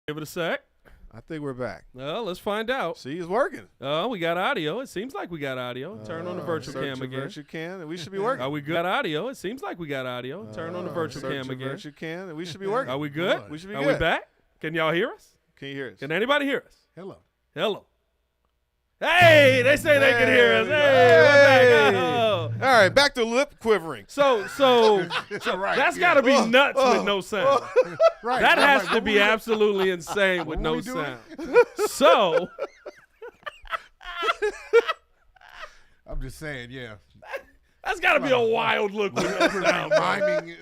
Give it a sec. I think we're back. Well, let's find out. See, it's working. Oh, we got audio. It seems like we got audio. Turn on the virtual cam again. Virtual cam, and we should be working. Are we good? Got audio. It seems like we got audio. Turn on the virtual cam again. Virtual cam, and we should be working. Are we good? We should be Are good. we back? Can y'all hear us? Can you hear us? Can anybody hear us? Hello. Hello. Hey, they say they can hear us. Hey, we're back. Oh. All right, back to lip quivering. So Right, that's yeah. got to be nuts with no sound. Right. That I'm has like, to what be we- absolutely insane with what no we doing? sound. So I'm just saying, yeah. that's got to be a wild look with no sound. bro. Miming.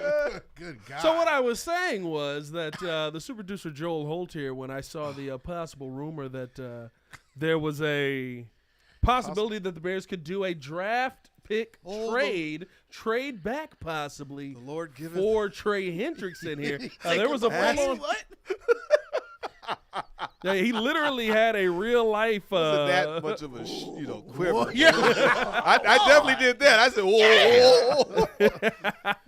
Good God. So what I was saying was that the super producer Joel Holt here, when I saw the possible rumor that there was a possibility that the Bears could do a draft pick trade back possibly The Lord give it. for Trey Hendrickson here. There was a full-on. Yeah, he literally had a real life. Wasn't that much of a quiver. Yeah. I definitely did that. I said, whoa.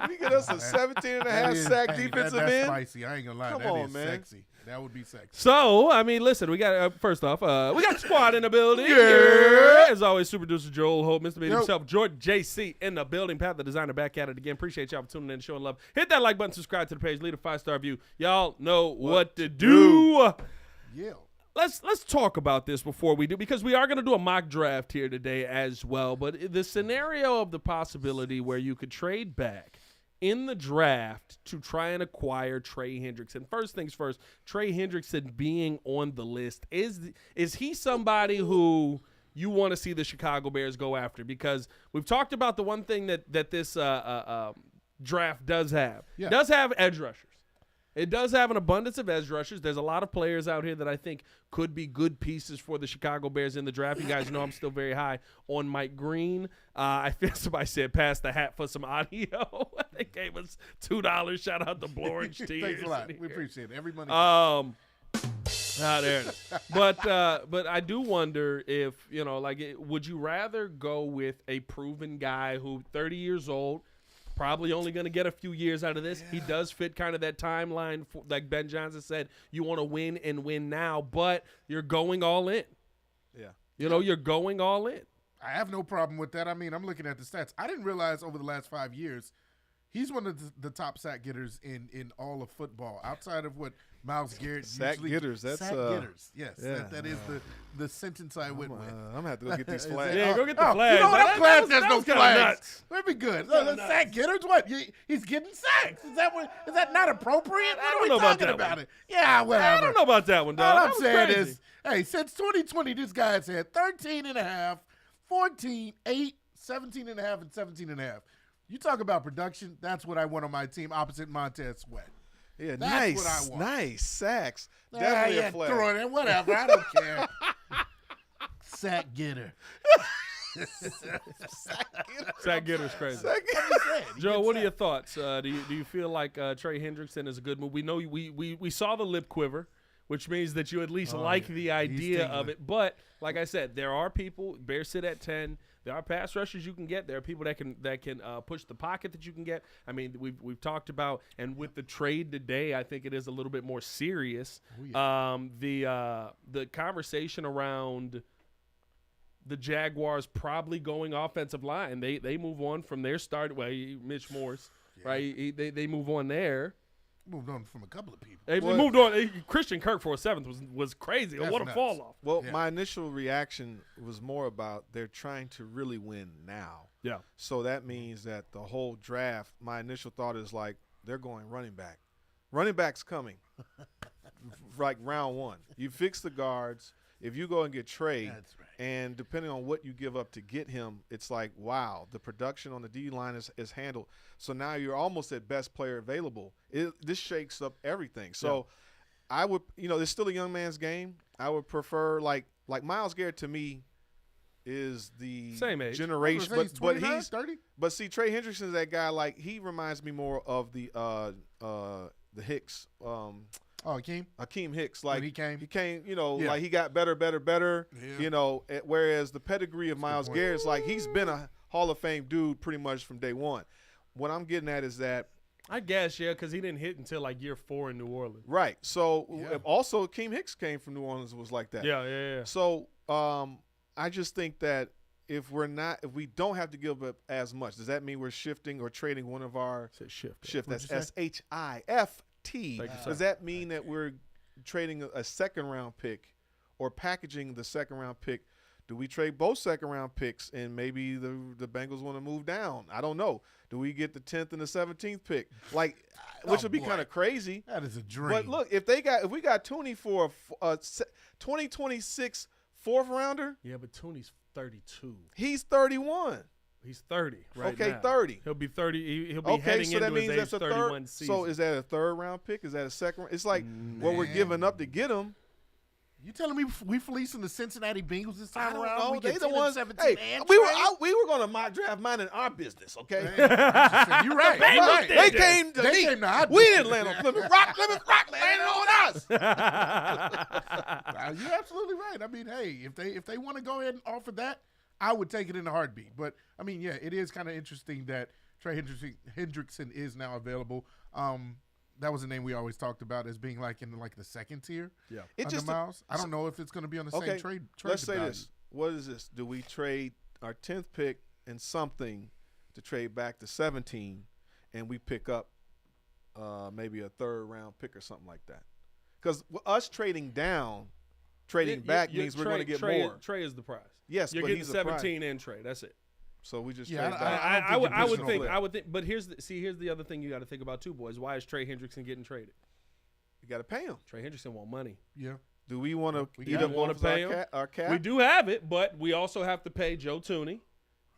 We get us a 17.5 sack defensive that's end. spicy. I ain't gonna lie. Come That on, is man. sexy. That would be sexy. So, I mean, listen, we got, first off, we got squad in the building. Yeah. As always, super producer Joel Holt, Mr. Beat Yo. himself, Jordan JC in the building, Pat the designer back at it again. Appreciate y'all for tuning in and showing love. Hit that like button, subscribe to the page, leave a 5-star review. Y'all know what to do. Yeah. Let's talk about this before we do, because we are going to do a mock draft here today as well. But the scenario of the possibility where you could trade back in the draft to try and acquire Trey Hendrickson. First things first, Trey Hendrickson being on the list, is he somebody who you want to see the Chicago Bears go after? Because we've talked about the one thing that this draft does have. Yeah. Does have edge rushers. It does have an abundance of edge rushers. There's a lot of players out here that I think could be good pieces for the Chicago Bears in the draft. You guys know I'm still very high on Mike Green. I feel somebody said pass the hat for some audio. They gave us $2. Shout out to Blorange Tears. Thanks a lot. We appreciate it. Every money. There it is. But I do wonder if, would you rather go with a proven guy who 30 years old, probably only going to get a few years out of this. Yeah. He does fit kind of that timeline, like Ben Johnson said. You want to win and win now, but you're going all in. Yeah. You're going all in. I have no problem with that. I mean, I'm looking at the stats. I didn't realize over the last 5 years, he's one of the top sack getters in all of football, outside of what Myles Garrett sack usually. getters. That's sack getters. Yes, yeah. that is the sentence I went with. I'm gonna have to go get these flags. Yeah, go get the flags. You know what? I'm glad there's no flags. Nuts. That'd be good. The sack getters. What? He's getting sacks. Is that not appropriate? What are we talking about it? Yeah, whatever. I don't know about that one, dog. All I'm saying is, hey, since 2020, this guy has had 13.5, 14, 8, 17.5, and 17.5. You talk about production. That's what I want on my team, opposite Montez Sweat. Yeah, That's what I want. Nice sacks. Definitely a flag. Throw it in, whatever. I don't care. Sack getter. Sack getter's crazy. Joe, what are your thoughts? Do you feel like Trey Hendrickson is a good move? We know we saw the lip quiver, which means that you at least like the idea of it. But like I said, there are people. Bears sit at 10. There are pass rushers you can get. There are people that can push the pocket that you can get. I mean, we've talked about, and with the trade today, I think it is a little bit more serious. Oh, yeah. The conversation around the Jaguars probably going offensive line. They move on from their start. Well, Mitch Morse, right? They move on there. Moved on from a couple of people. They moved on. Christian Kirk for a 7th was crazy. That's What a nuts. fall off. Well, my initial reaction was more about they're trying to really win now. Yeah. So that means that the whole draft, my initial thought is like they're going running back. Running back's coming, like round 1. You fix the guards. If you go and get Trey, That's right. and depending on what you give up to get him, it's like, wow, the production on the D-line is handled. So now you're almost at best player available. This shakes up everything. So I would, it's still a young man's game. I would prefer, like Myles Garrett to me is the Same age. generation. He's 29, but he's 30? But see, Trey Hendrickson is that guy, like he reminds me more of the Hicks Akeem Hicks, like When he came? like he got better, Yeah. Whereas the pedigree of Myles Garrett's like he's been a Hall of Fame dude pretty much from day one. What I'm getting at is that I guess, yeah, because he didn't hit until like year 4 in New Orleans. Right. So also Akeem Hicks came from New Orleans, was like that. Yeah. So I just think that if we don't have to give up as much, does that mean we're shifting or trading one of our shift? That's SHIFT. Does that mean that we're trading a second-round pick or packaging the second-round pick? Do we trade both second-round picks and maybe the Bengals want to move down? I don't know. Do we get the 10th and the 17th pick? Which would be kind of crazy. That is a dream. But look, if we got Tooney for a 2026 fourth rounder. Yeah, but Tooney's 32. He's 31. He's 30 right now. Okay, 30. He'll be 30. He'll be heading so that into means his age that's a 31 third. season. So is that a third-round pick? Is that a second? It's like what we're giving up to get him. You telling me we fleecing the Cincinnati Bengals this time around? No, They the ones. 17 Hey, and we were going to mock draft minding our business, okay? You're right. They came to me. We didn't land on Plymouth Rock. Plymouth Rock landed on us. You're absolutely right. I mean, hey, if they want to go ahead and offer that, I would take it in a heartbeat. But I mean, yeah, it is kind of interesting that Trey Hendrickson is now available. That was a name we always talked about as being like in the second tier. Yeah, Miles. I don't know if it's going to be on the same trade. Let's say this. What is this? Do we trade our 10th pick and something to trade back to 17, and we pick up maybe a third-round pick or something like that? Because us trading back means we're going to get more. Trey is the prize. Yes, you're but getting he's 17 and Trey. That's it. So we just trade back. I would think. But here's the other thing you got to think about too, boys. Why is Trey Hendrickson getting traded? You got to pay him. Trey Hendrickson want money. Yeah. Do we want to eat up one of our cap? We do have it, but we also have to pay Joe Tooney,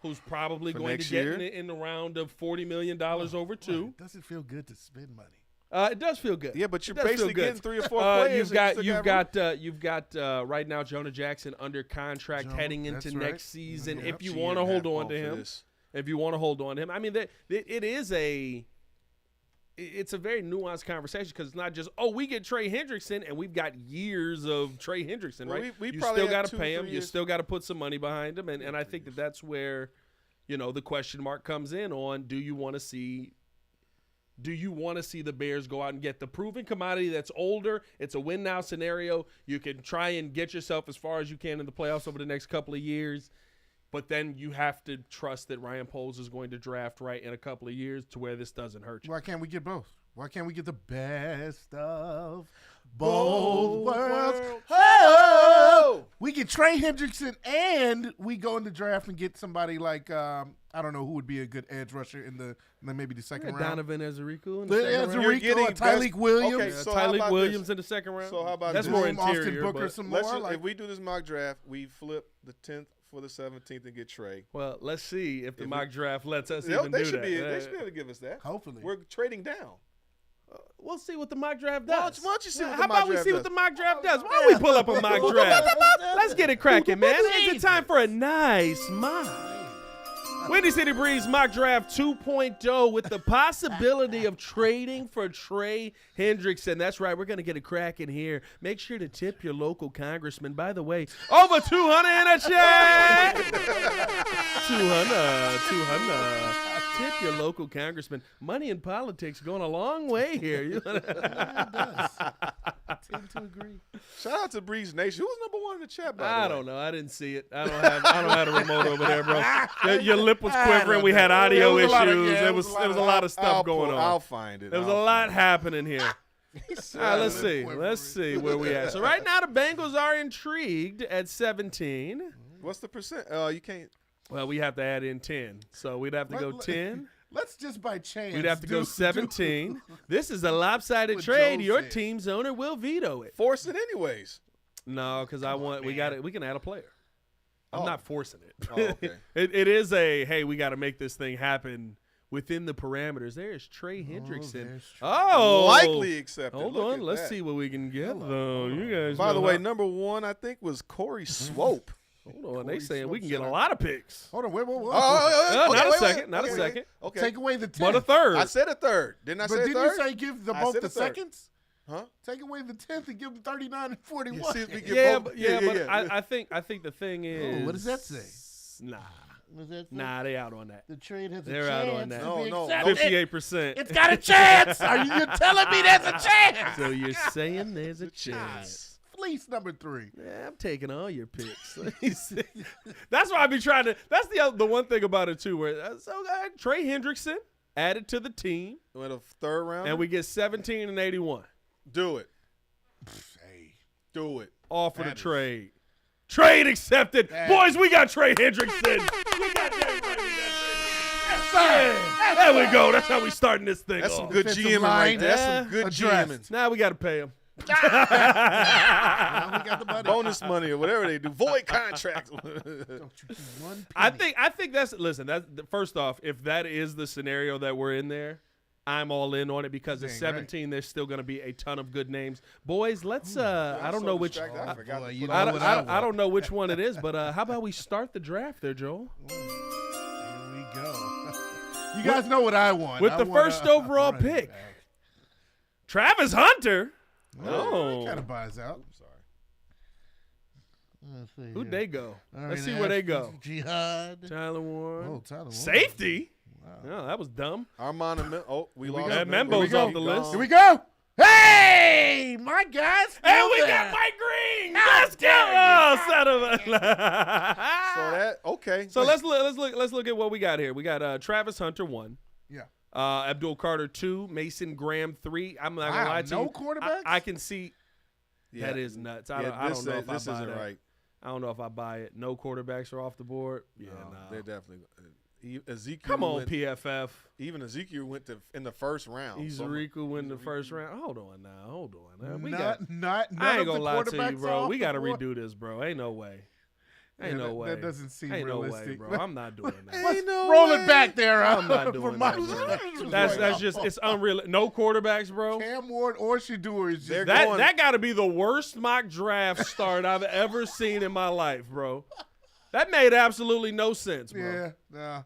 who's probably going to get in the round of $40 million over 2. Does it feel good to spend money? It does feel good. Yeah, but you're basically getting 3 or 4 players. You've got right now Jonah Jackson under contract heading into next season. If you want to hold on to him, I mean, it's a very nuanced conversation because it's not just we get Trey Hendrickson and we've got years of Trey Hendrickson, right? We you probably still got to 2, pay him. 3 You still got to put some money behind him, and I think that's where, the question mark comes in on: Do you want to see the Bears go out and get the proven commodity that's older? It's a win now scenario. You can try and get yourself as far as you can in the playoffs over the next couple of years, but then you have to trust that Ryan Poles is going to draft right in a couple of years to where this doesn't hurt you. Why can't we get both? Why can't we get the best of both worlds? Oh! We get Trey Hendrickson and we go in the draft and get somebody like I don't know who would be a good edge rusher in maybe the second round. Donovan Ezerico in the second round. Tyleik Williams. Okay, so Tyleik Williams in the second round. So how about that's this? more interior. Austin Booker some more. If we do this mock draft, we flip the 10th for the 17th and get Trey. Well, let's see if the mock draft lets us they do that. They should be able to give us that. Hopefully. We're trading down. We'll see what the mock draft does. Why don't you see what the How mock about we draft see does? what the mock draft does? Why don't we pull up a mock draft? Let's get it cracking, man. It's time for a nice mock. Windy City Breeze mock draft 2.0 with the possibility of trading for Trey Hendrickson. That's right. We're going to get it cracking here. Make sure to tip your local congressman. By the way, over 200 in a check. 200. Tip your local congressman. Money in politics going a long way here. It does. I tend to agree. Shout out to Breeze Nation. Who's number 1 in the chat, by the way? I don't know. I didn't see it. I don't have a remote over there, bro. Your lip was quivering. We had audio issues. There was a lot of stuff going on. I'll find it. There was a lot happening here. All right, let's see. Let's see where we at. So right now the Bengals are intrigued at 17. What's the percent? You can't. Well, we have to add in 10. So we'd have to go 10. Let's just by chance. We'd have to go 17. This is a lopsided trade. Your team's owner will veto it. Force it anyways. No, because we can add a player. I'm not forcing it. Oh, okay. It is hey, we got to make this thing happen within the parameters. There's Trey Hendrickson. Likely accepted. Hold on. Let's see what we can get, though. You guys. By the way, number 1, I think, was Corey Swope. Hold on. They saying we can get a lot of picks. Hold on. Wait. Not a second. Not a second. Okay. Take away the 10th. But a third. I said a third. Didn't I say a third? But didn't you say give both the seconds? Huh? Take away the 10th and give them 39 and 41. But I think the thing is. What does that say? Nah. Nah, they out on that. The trade has They're a chance. out on that. No. 58%. It's got a chance. Are you telling me there's a chance? So you're saying there's a chance. Fleece number 3. Yeah, I'm taking all your picks. That's why I be trying to. That's the one thing about it too. Where Trey Hendrickson added to the team, Went a third round, and we get 17 and 81. do it. Hey. Do it. Offer That the is- trade. Trade accepted. That Boys, we got Trey Hendrickson. We got Trey Hendrickson. There we go. That's how we starting this thing That's off. some good Defensive GMing line, right there. That's yeah, some good addressed. GMing. Now we got to pay him. Now we got the money. Bonus money or whatever they do. Void contracts. Don't you do one I penny. think that's first off, if that is the scenario that we're in there, I'm all in on it because at Dang 17 there's still going to be a ton of good names. Boys, let's I don't know which I forgot. boy, to you put know on what the- I I don't know which one it is, but how about we start the draft there, Joel? Here we go. You guys know what I want. With I the want first a overall running pick. back. Travis Hunter. That kind of buys out. I'm sorry. Let's see Who'd here. they go? All Let's right, see where they Ashton go. Jihad. Tyler Warren. Oh, Tyler Warren. Safety. Wow. No, that was dumb. Armand and we lost. go. Membo. Membo's Here we off the go. list. Here we go. Hey, my guys. And we got Mike Green. Let's go. Oh, son of a. So that okay. So let's look at what we got here. We got Travis Hunter 1. Yeah. Abdul Carter 2, Mason Graham 3. I'm not gonna lie to no you. quarterbacks? I can see Yeah. that is nuts. I Yeah, don't know if this I buy isn't that. right. I don't know if I buy it. No quarterbacks are off the board. Yeah, No, no. they're definitely. Ezekiel. Come on, went, PFF. Even Ezekiel went in the first round. So Ezerico win the first round. Hold on now. We Not I none ain't of gonna the lie to you, quarterbacks bro. off We the got to board. redo this, bro. Ain't no way. Ain't Yeah, no way. That doesn't seem Ain't no way, realistic. bro. I'm not doing that. Ain't no Roll way. it back there. I'm not for doing my that, bro. perspective. That's just it's unreal. No quarterbacks, bro. Cam Ward or Shador is just They're That got to be the worst mock draft start I've ever seen in my life, bro. That made absolutely no sense, bro. yeah, nah.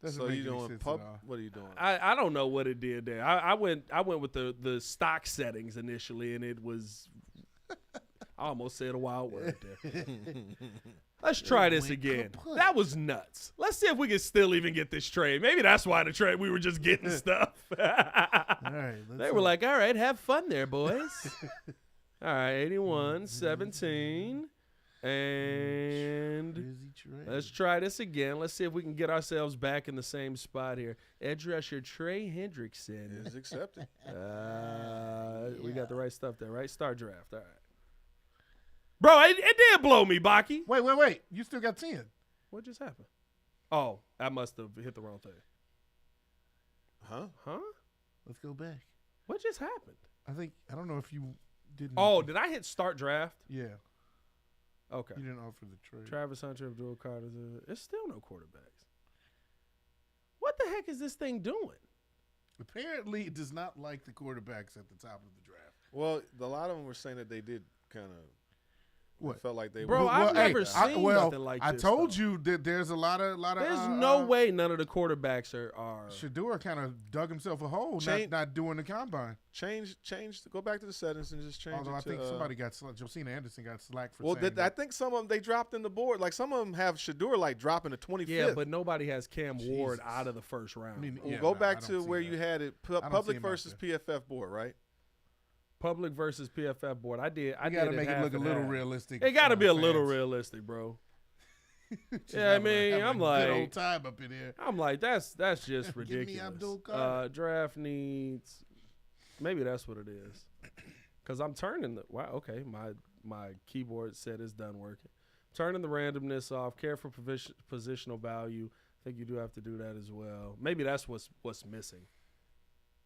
Doesn't So make you any doing sense pub? at all. What are you doing? I don't know what it did there. I went with the stock settings initially, and it was I almost said a wild word there. Let's try this again. That was nuts. Let's see if we can still even get this trade. Maybe that's why the trade we were just getting stuff. All right, They were like, all right, have fun there, boys. All right, 81, 17. And let's try this again. Let's see if we can get ourselves back in the same spot here. Edge rusher Trey Hendrickson. Is accepted. We got the right stuff there, right? Start draft. All right. Bro, it did blow me, Baki. Wait. You still got 10. What just happened? Oh, I must have hit the wrong thing. Huh? Let's go back. What just happened? I don't know if you didn't. Oh, did I hit start draft? Yeah. Okay. You didn't offer the trade. Travis Hunter, Abdul Carter. It's still no quarterbacks. What the heck is this thing doing? Apparently, it does not like the quarterbacks at the top of the draft. Well, a lot of them were saying that they did kind of. What? Felt like they Bro, were. I've never seen nothing like I this. told though. you that there's a lot of. There's no way none of the quarterbacks are. Shador kind of dug himself a hole, not doing the combine. Change. Go back to the settings and just change. Although I think somebody got Josina Anderson got slack for. Well, saying I think some of them they dropped in the board. Like some of them have Shador like dropping to 25th. Yeah, but nobody has Cam Ward Jesus. out of the first round. I mean, Well, yeah, go no, back I to don't see where that. you had it. don't see Public him out versus PFF board, right? Public versus PFF board. I did. You got to make it look a little realistic. It got to be a little fans. realistic, bro. Just Yeah, I having mean, a I'm good like- old time up in here. I'm like, that's just me ridiculous. Abdul Carter. Draft needs. Maybe that's what it is. Because I'm turning the. Wow. Okay. My keyboard said it's done working. Turning the randomness off. Care for positional value. I think you do have to do that as well. Maybe that's what's missing.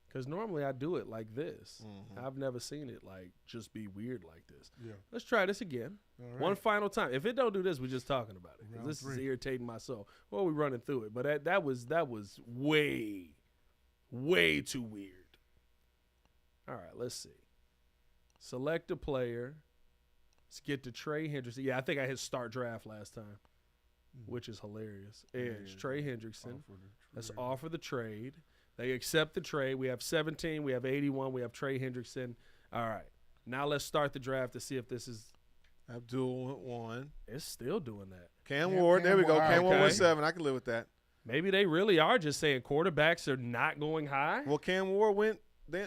Because normally I do it like this. Mm-hmm. I've never seen it like just be weird like this. Yeah. Let's try this again. All right. One final time. If it don't do this, we're just talking about it. 'Cause Round this is 3. irritating my soul. Well, we're running through it, but that was way too weird. All right, let's see. Select a player. Let's get to Trey Hendrickson. Yeah, I think I hit start draft last time, which is hilarious. Edge, Trey Hendrickson. Let's offer the trade. They accept the trade. We have 17. We have 81. We have Trey Hendrickson. All right. Now let's start the draft to see if this is Abdul went 1. It's still doing that. Cam Ward, there we go. Cam Ward went 7. I can live with that. Maybe they really are just saying quarterbacks are not going high. Well, Cam Ward went.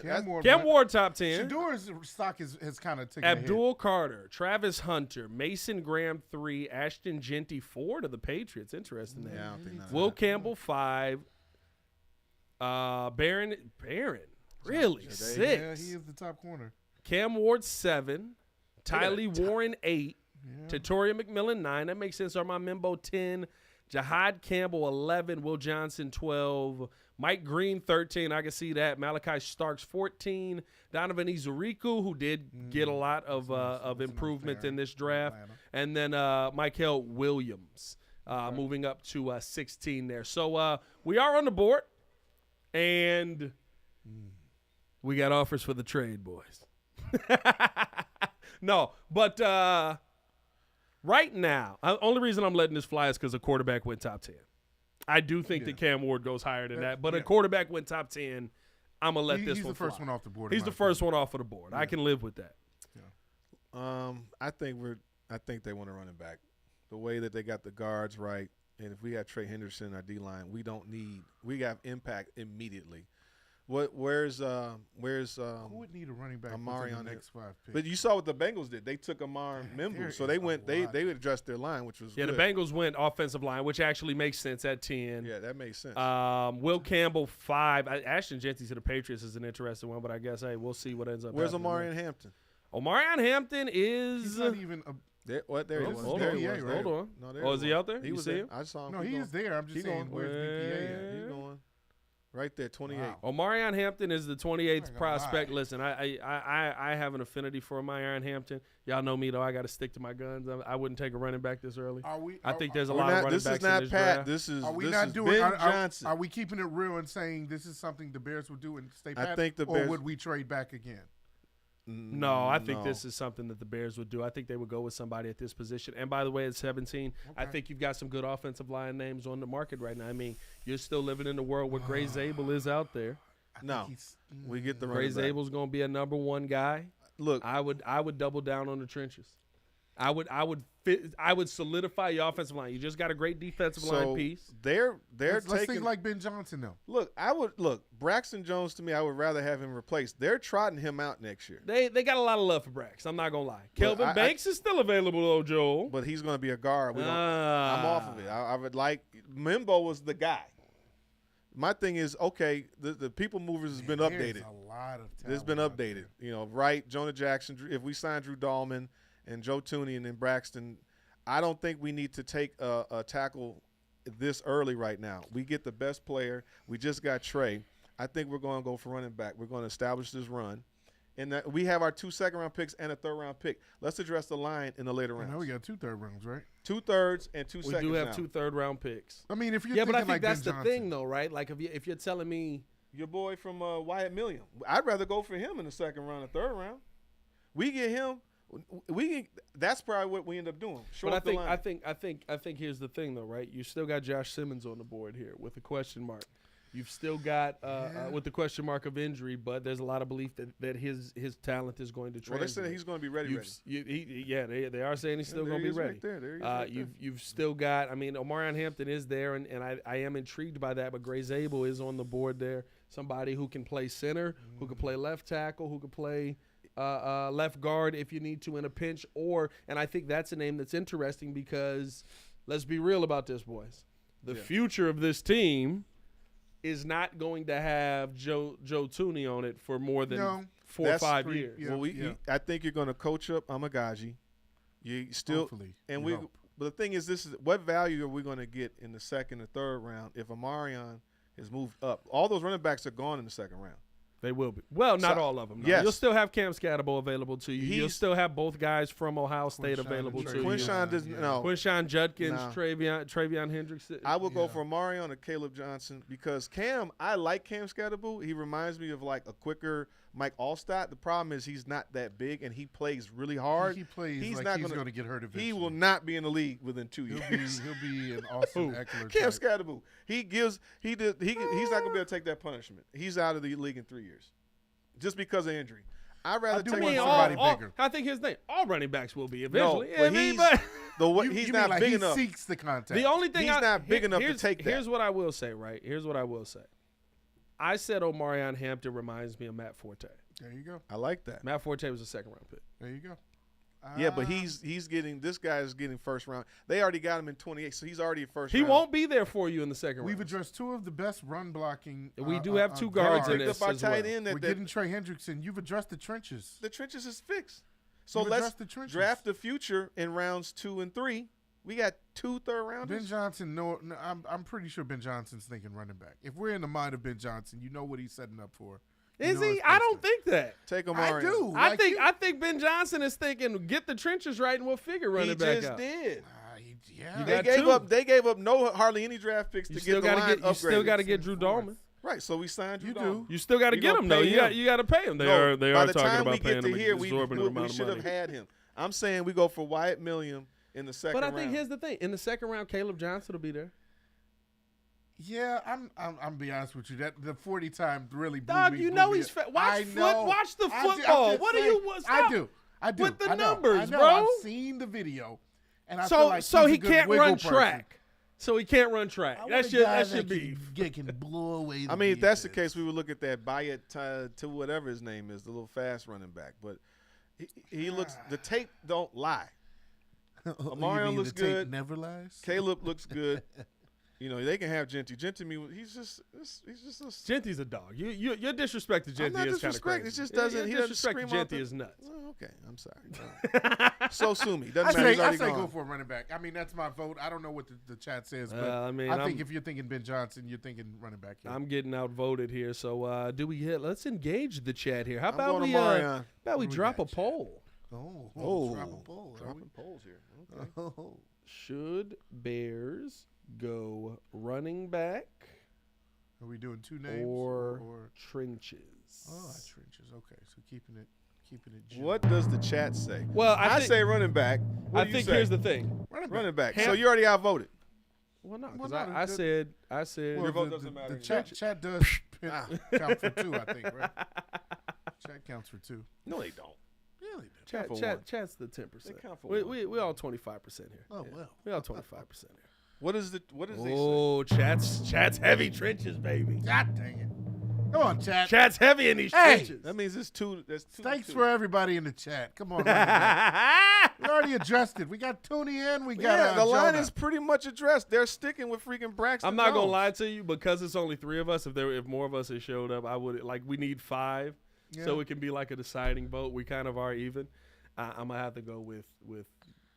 Cam Ward top 10. Shador's stock has kind of taken Abdul Carter, Travis Hunter, Mason Graham 3, Ashton Genty 4 to the Patriots. Interesting there. Yeah, I don't think that's Will Campbell 5. Barron, really 6. Yeah, he is the top corner. Cam Ward 7. Tylee Warren 8. Yeah. Tatoria McMillan 9. That makes sense. Armand Membo 10. Jahad Campbell 11. Will Johnson 12. Mike Green 13. I can see that. Malachi Starks 14. Donovan Izuriku, who did get a lot of improvement in this draft. And then Michael Williams moving up to 16 there. So we are on the board. And we got offers for the trade, boys. No, but right now, only reason I'm letting this fly is because a quarterback went top 10. I do think that Cam Ward goes higher than that, but a quarterback went top 10. I'm going to let this one fly. He's the first one off the board. He's the first one off of the board. I can live with that. Yeah. I think they want to run it back. The way that they got the guards right, and if we got Trey Hendrickson in our D-line, we got impact immediately. Where's who would need a running back Amari on on the next 5 picks? But you saw what the Bengals did. They took Amari Membu, so they addressed their line, which was good. The Bengals went offensive line, which actually makes sense at 10. Yeah, that makes sense. Will Campbell 5. Ashton Genty to the Patriots is an interesting one, but I guess we'll see what ends up. Where's Omarion Hampton? Omarion Hampton is He's not even a. There he was. Hold There on. he was. Hold on. No, Oh, is he out there? He You was see there. him? I saw him. No, he is there. I'm just saying, where's BPA at? He's going. Right there, 28. Wow. Omarion Hampton is the 28th prospect. Listen, I have an affinity for Omarion Hampton. Y'all know me, though. I got to stick to my guns. I wouldn't take a running back this early. I think there's a lot of running backs in this draft. This is Ben Johnson. Are we keeping it real and saying this is something the Bears would do and stay pat? I think the Bears, or would we trade back again? No, I think this is something that the Bears would do. I think they would go with somebody at this position. And by the way, at 17, I think you've got some good offensive line names on the market right now. I mean, you're still living in the world where Gray Zabel is out there. No, we get the Gray running back. Zabel's going to be a number 1 guy. Look, I would double down on the trenches. I would solidify your offensive line. You just got a great defensive line piece. Let's think like Ben Johnson though. Look, Braxton Jones to me, I would rather have him replaced. They're trotting him out next year. They got a lot of love for Brax. I'm not gonna lie. Kelvin Banks is still available though, Joel. But he's gonna be a guard. I'm off of it. I would like Membo was the guy. My thing is, okay, the people movers has been updated. A lot of It's been updated. You know, right? Jonah Jackson. If we sign Drew Dahlman and Joe Tooney and then Braxton, I don't think we need to take a tackle this early right now. We get the best player. We just got Trey. I think we're going to go for running back. We're going to establish this run. And that we have our 2 second-round picks and a third-round pick. Let's address the line in the later rounds. Now we got 2 third rounds, right? 2 thirds and 2 seconds. We do have now. 2 third-round picks. I mean, if you're but I think like that's Ben the Johnson, thing, though, right? Like if you're telling me your boy from Wyatt Million, I'd rather go for him in the second round or third round. We get him. That's probably what we end up doing. But I think here's the thing, though, right? You still got Josh Simmons on the board here with a question mark. You've still got with the question mark of injury, but there's a lot of belief that his talent is going to translate. Well, they said he's going to be ready. They are saying he's still going to be ready. You've still got. I mean, Omarion Hampton is there, and I am intrigued by that. But Gray Zabel is on the board there. Somebody who can play center, who can play left tackle, who can play left guard if you need to in a pinch. And I think that's a name that's interesting because let's be real about this, boys. The future of this team is not going to have Joe Tooney on it for more than 4 or 5 years. Yeah, well, I think you're going to coach up Amagaji. You still, hopefully, but the thing is, this is what value are we going to get in the second or third round if Omarion has moved up? All those running backs are gone in the second round. They will be. Well, not all of them. No. Yes. You'll still have Cam Scatterbo available to you. You'll still have both guys from Ohio State available to you. Quinshawn doesn't know. Quinshawn Judkins, Travion Hendrickson. I would go for Omarion or Caleb Johnson because Cam, I like Cam Scatterbo. He reminds me of like a quicker Mike Allstott. The problem is he's not that big and he plays really hard. He plays he's going to get hurt eventually. He will not be in the league within 2 years. He'll be an Austin Eckler. Cam Scatterbo. He's not going to be able to take that punishment. He's out of the league in 3 years. Just because of injury. I'd rather do take want somebody somebody bigger. I think his thing. All running backs will be eventually. No, but You he's mean not like big he enough. seeks the contact. The only thing He's not big enough to take that. Here's what I will say, right? Here's what I will say. I said Omarion Hampton reminds me of Matt Forte. There you go. I like that. Matt Forte was a second-round pick. There you go. Yeah, but this guy is getting first round. They already got him in 28, so he's already a first He round. won't be there for you in the second We've round. addressed two of the best run blocking. We do have two guards in Picked this up our as well. tight end. We're getting Trey Hendrickson. You've addressed the trenches. The trenches is fixed. So You've let's addressed the trenches. draft the future in rounds 2 and 3. We got 2 third-rounders. Ben Johnson, no, I'm pretty sure Ben Johnson's thinking running back. If we're in the mind of Ben Johnson, you know what he's setting up for. Is he? I don't think that. Take him. I do. I think Ben Johnson is thinking, get the trenches right and we'll figure running back out. He just did. Yeah. They gave up hardly any draft picks to get the line upgraded. You still got to get Drew Dalman. Right, so we signed Drew Dalman. You still got to We get gonna him though. pay him. You got to pay him. They are By the talking time about we paying get to him here, an we exorbitant amount of should have money. had him. I'm saying we go for Wyatt Milliam in the second round. But I think here's the thing: in the second round, Caleb Johnson will be there. Yeah, I'm be honest with you. That the 40 time really blew Dog, me. you blew know me he's up. watch the I'm football. just What are saying, you? I do. With the I know. numbers, I know. bro. I've seen the video, and I feel like So he's a he good can't wiggle run person. track. So he can't run track. I That's want a guy your that beef. can blow away. I mean, if that's the case, we would look at that Bayet to whatever his name is, the little fast running back. But he looks. The tape don't lie. Amarion looks good. Never lies. Caleb looks good. You know, they can have Genty. He's just Genty's a dog. Your disrespect to Genty I'm not is kind of disrespect. crazy. It just doesn't. He doesn't disrespect to scream out Genty is nuts. Oh, okay, I'm sorry. So sue me. Doesn't matter. He's I already say gone. go for a running back. I mean, that's my vote. I don't know what the chat says, but I mean, I think if you're thinking Ben Johnson, you're thinking running back. Here. I'm getting outvoted here. So let's engage the chat here. How I'm about going we Amarion. drop a got, chat? poll? Drop a poll. Dropping polls here. Okay. Oh. Should Bears go running back Are we doing two names or trenches? trenches? Oh, trenches. Okay, so keeping it general. What does the chat say? Well, I say running back. What I do you think say? here's the thing. running back. Ham- So you already outvoted. Well, no, because Well, no, I said Your vote doesn't matter The here. chat does count for two, I think, right? Chat counts for two. No, they don't. Yeah, they do. for one. chat's the 10%. They count for We all 25% here. Oh, Yeah. well. We all 25% here. What is they say? Oh, chat's heavy trenches, baby. God dang it. Come on, chat. Chat's heavy in these Hey! trenches. That means it's two. That's two. Thanks two. for everybody in the chat. Come on. We already addressed it. We got Toonie in. We got the line Jonah. is pretty much addressed. They're sticking with freaking Braxton. I'm not gonna Jones. lie to you, because it's only 3 of us. If more of us had showed up, I would we need 5, so it can be like a deciding vote. We kind of are even. I'm gonna have to go with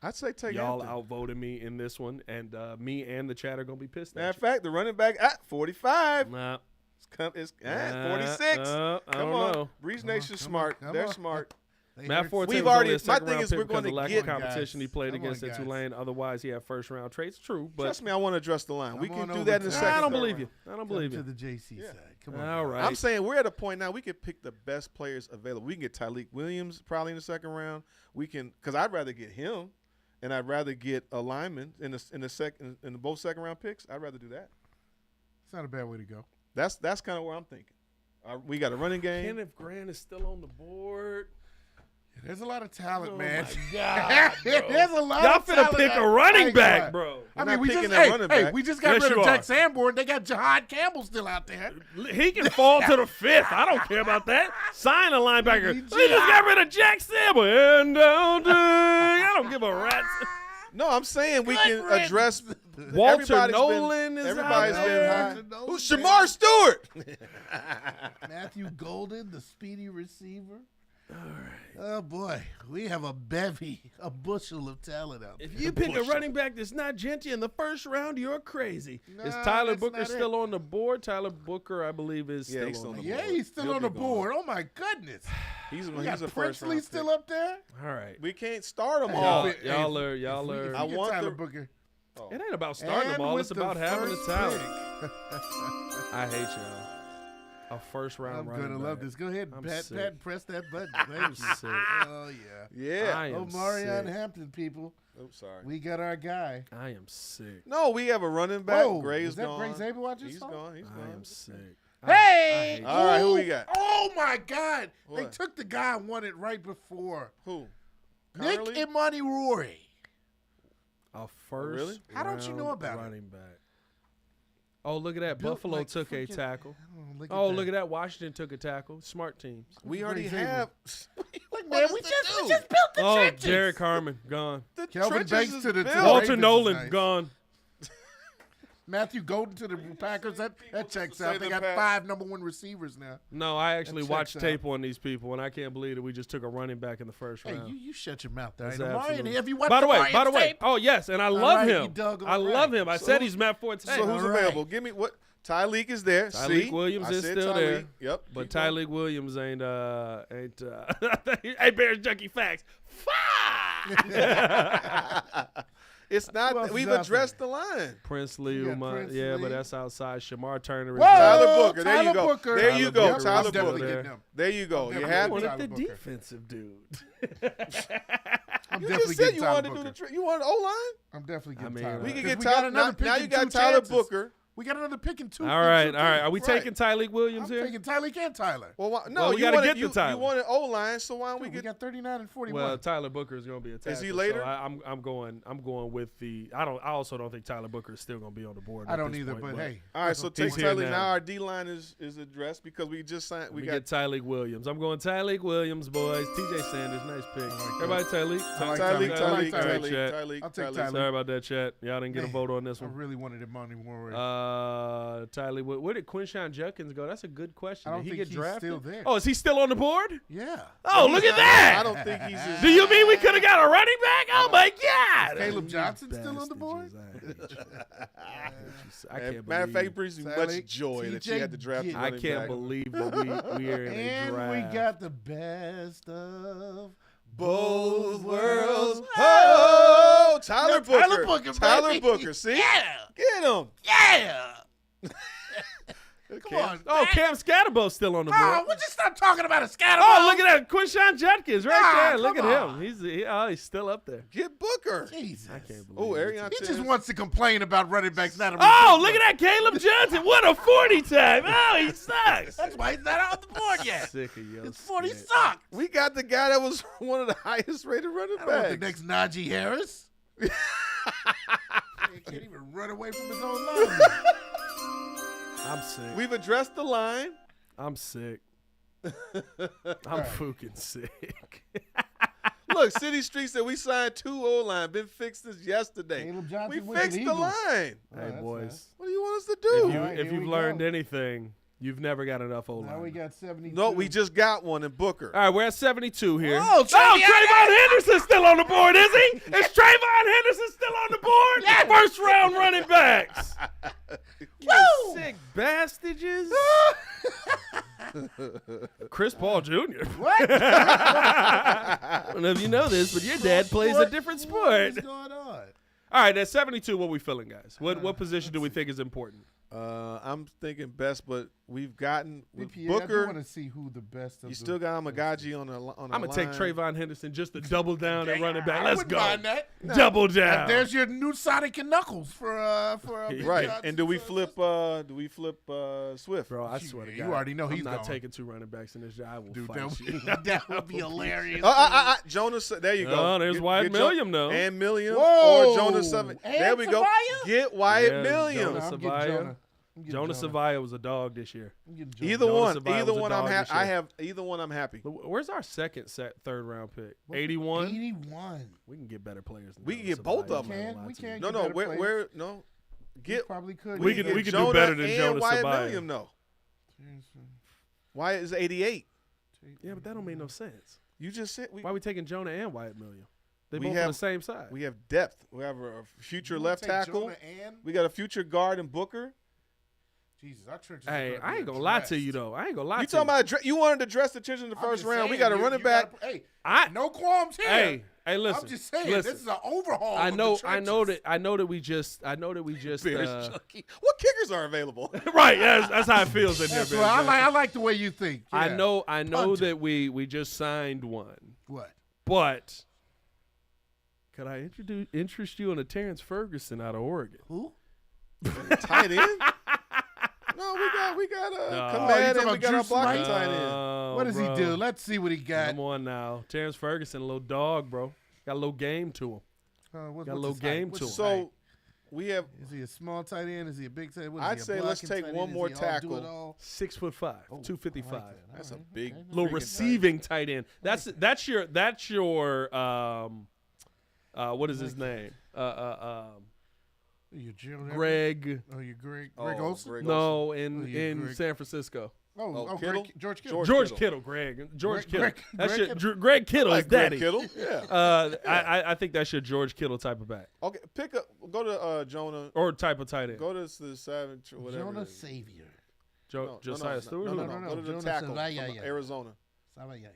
I'd say take y'all Hampton. outvoted me in this one, and me and the chat are gonna be pissed Matter at of fact, the running back at 45. you. Nah, It's 46. I Come don't on. know. Breeze Come on, Nation's come smart. on, They're come on. smart. They Matt heard- Forte We've was already- only a my second thing round is pick we're because of gonna lack get- of competition he played Come on, against in guys. Tulane. Otherwise, he had first round trades. True, but Trust me, I want to address the line. We Come can on do over that in a to- second. I don't third believe round. you. I don't Come believe to you. the JC side. Come on. All guys. right. I'm saying we're at a point now we can pick the best players available. We can get Tyleek Williams probably in the second round. We can, because I'd rather get him, and I'd rather get a lineman in the both second round picks. I'd rather do that. It's not a bad way to go. That's kind of where I'm thinking. We got a running game. Kenneth Grant is still on the board. There's a lot of talent, Oh man. my God, bro. There's a lot Y'all of finna talent. pick a I running ain't back, lying. bro. I We're mean, not we picking just that running back. we just got Yes, rid you of are. Jack Sanborn. They got Jahad Campbell still out there. He can fall to the 5th. I don't care about that. Sign a linebacker. He They just got rid of Jack Sanborn. And I don't give a rat's. No, I'm saying we can riddance. address. Walter everybody's Nolan is everybody's out been there. high. Walter Nolan. Who's Shamar Stewart? Matthew Golden, the speedy receiver. All right. Oh boy, we have a bushel of talent out there. If you pick a running back that's not Genty in the first round, you're crazy. Is Nah, Tyler that's Booker not still on the board? Tyler Booker, I believe, is Yeah, still he's on still the on board. the Yeah, he's still He'll on the be gone. board. Oh my goodness. He's We got a first Princely round still pick. up there. All right. We can't start them Hey, all. if we- Y'all if- are. if we I get want Tyler the- Booker. It ain't about starting them And all. with It's the about having the first talent. pick. I hate y'all. A first round I'm running gonna back. love this. Go ahead, I'm Pat. sick. Pat, press that button. I'm baby. sick. Oh yeah. Yeah. I am Oh, Marion sick. Hampton, people. Oh, sorry. We got our guy. I am sick. No, we have a running back. Whoa, Gray's is that gone. Gray Zabel I just He's saw? gone. He's I gone. am sick. Hey! All right, who we got? Oh, my God. What? They took the guy and won it right before. Who? Nick Connerly? Imani Rory. A first really? How don't you know round about it? running back. Oh, look at that. Built Buffalo like took a freaking- tackle. Oh, Look at that. Washington took a tackle. Smart teams. We already Xavier. have. Look, man, we just built the Oh, trenches. Derek Harmon, gone. The Kelvin trenches Banks is to the- built. to Walter Ravens Nolan, is nice. gone. Matthew Golden to the Packers. That checks Say out. They the got Pack. 5 number 1 receivers now. No, I actually checks watched out. tape on these people, and I can't believe that we just took a running back in the first Hey, round. you shut your mouth there. That's Ain't no Ryan absolutely- here. Have you watched By the way, Ryan's tape? oh yes, and I love right, him. you dug him I up love right. him. I So said who- he's Matt Forte. So who's All right. available? Give me what? Tyleek is there. Tyleek See? Williams I is said still Tyleek. there. Yep. But keep going. Tyleek Williams ain't hey, Bears Junkie Facts. It's not. else We've is out addressed the line. Princely, You got but Princely. that's outside. Shamar Turner is Whoa! there. Tyler Booker. There you Tyler go. Booker. There you go. Booker Tyler is still definitely Booker. getting him. There you go. I'm You definitely have. getting Wanted the Tyler Booker. defensive dude. I'm You definitely just said getting you Tyler wanted to Booker. do the. You wanted O line. I'm definitely getting I mean, Tyler. We can 'Cause get got Tyler. another Now, pick now in you 2 got Tyler chances. Booker. We got another pick in 2. All right. in 2 Are we picks. taking Tyleek Williams I'm here? taking Tyleek and Tyler. Well, why, no, Well, we you gotta wanted, get to you, Tyler. you wanted O line, so why don't we We get? got 39 and 41. Well, Tyler Booker is going to be a tackle. Is he later? So I'm going with the. I also don't think Tyler Booker is still going to be on the board. I at don't this either, point, but hey. All right, so take He's here Tyleek. now. Now our D line is addressed because we just signed. We We get got Tyleek Williams. I'm going Tyleek Williams, boys. TJ Sanders, nice pick. that. Everybody, Tyleek. I like Tyleek, Tyleek. I like Tyleek, Tyleek. Tyleek, Chat. Tyleek, I'll take Tyleek. Tyleek. Sorry about that, chat. Y'all didn't get a Man, vote on this I one. really wanted him on Warrior. Tyleek, where did Quinshawn Judkins go? That's a good question. I don't Did he think get he's drafted? still there. Oh, is he still on the board? Yeah. Oh, look at that. I don't think he's. Do you mean we could have got a running back? Oh my God! Caleb Johnson still on the board? I can't Matter of fact, it believe. brings me Tyleek, much joy that TJ you had to draft. Gitt. a I running can't back. believe that we are in a And draft. we got the best of Both worlds. Oh, Tyler Yeah, Booker. Tyler Booker, Tyler baby. Booker. See? Yeah. Get him. Yeah. Come on. Oh, Cam Scatterbo's still on the board. Oh, we'll just stop talking about a scatter. Oh, look at that, Quinshawn Judkins right Ah, there. Look at come him. on. He's still up there. Get Booker. Jesus. I can't believe. Oh, it. Ariana. He just wants to complain about running backs not a Oh, look at that, Caleb Johnson. What a 40 time. Oh, he sucks. That's why he's not on the board yet. Sick of your His 40 shit. sucked. We got the guy that was one of the highest rated running I don't want backs. the next Najee Harris. He can't even run away from his own line. I'm sick. We've addressed the line. I'm sick. I'm fucking sick. Look, City Street said we signed 2 O-line. Been fixed since yesterday. Caleb Johnson We went to fixed the Eagles. line. Hey, that's boys. nice. What do you want us to If, do? you, All right, if here you've we learned go. anything, you've never got enough O-line. Now we got 72. No, we just got one in Booker. All right, we're at 72 here. Oh, Trayvon Henderson's still on the board, is he? Is Trayvon Henderson still on the board? Yes. First round running backs. You Woo! sick bastards. Chris Paul Jr. What? I don't know if you know this, but your dad plays a different sport. What is going on? All right, at 72, what we feeling, guys? What position do we think is important? I'm thinking best, but we've gotten with BPA, I do Booker. want to see who the best of You the still got Amagaji on the line. I'm going to take Trayvon Henderson just to double down at running back. Let's wouldn't go. mind that. Double down. There's your new Sonic and Knuckles for Right, Johnson. and do we flip Swift? Bro, I swear to You God. already know he's I'm not gone. taking 2 running backs in this job. I will Dude, fight you. that would be hilarious. Jonas, there you go. Oh, there's Wyatt Milliam, though. And Milliam Whoa. or Jonas. There And we go. Savaya? Get Wyatt Yeah, Milliam. Jonas. I'm getting Savaya. Jonah. I'm getting Jonas Jonah. Savaya was a dog this year. I'm getting Jonah. Either Jonas one. Savaya Either was a one. I'm dog happy. this year. I have either one. I'm happy. Where's our second third round pick? 81? 81. We can get better players than We can Jonas get both Savaya, of them. I'm not We gonna can. lie We to you. can. No, Get no. better Where? players. Where? No. Get. Probably could. We get can do Jonah better than and Jonas Wyatt Savaya. Milliam, though. Wyatt is 88. Yeah, but that don't make no sense. You just said Why are we taking Jonah and Wyatt Milliam? They We both on have- the same side. we have depth. We have a future You left take tackle. Jonah and We got a future guard in Booker. Jesus, our church is Hey, gonna I be ain't gonna lie to addressed. you though. I ain't gonna lie You to you. talking about you wanted to dress the children in the I'm first just round. We saying, got a you- running you back. gotta- hey, I no qualms here. hey, listen. I'm just saying, listen. this is an overhaul. I of know the I know trenches. that we just Bears junkie. What kickers are available? right. Yeah, that's how it feels in there, That's man. what I like the way you think. I Yeah. know Punter. that we just signed one, What? but could I interest you in a Terrence Ferguson out of Oregon? Who? Tight end? No, we got No. Command Oh, and we got our Juice blocking Smite? tight end. What does he do? Let's see what he got. Come on now. Terrence Ferguson, a little dog, bro. Got a little game to him. Got a little game to him. So we have. Is he a small tight end? Is he a big tight end? I'd say let's take one more tackle. 6'5", 255. Like that. That's a All right. big Okay. Little friggin' receiving tight end. That's your what is his name? You Greg. Oh, you Greg. Oh, Greg Olsen. Greg No, Olsen. in Greg. San Francisco. Kittle? George Kittle. George Kittle, Greg. George Kittle. Greg- That's Greg your Kittle? Greg Kittle is Like Greg daddy. Kittle? Yeah. I think that's your George Kittle type of back Okay, pick up. Go to Jonah. or type of tight end. Go to the Savage or whatever. Jonah it is. Savior. Josiah Stewart. No, No. Go to the Jonah tackle Savaya. from Arizona. Yeah.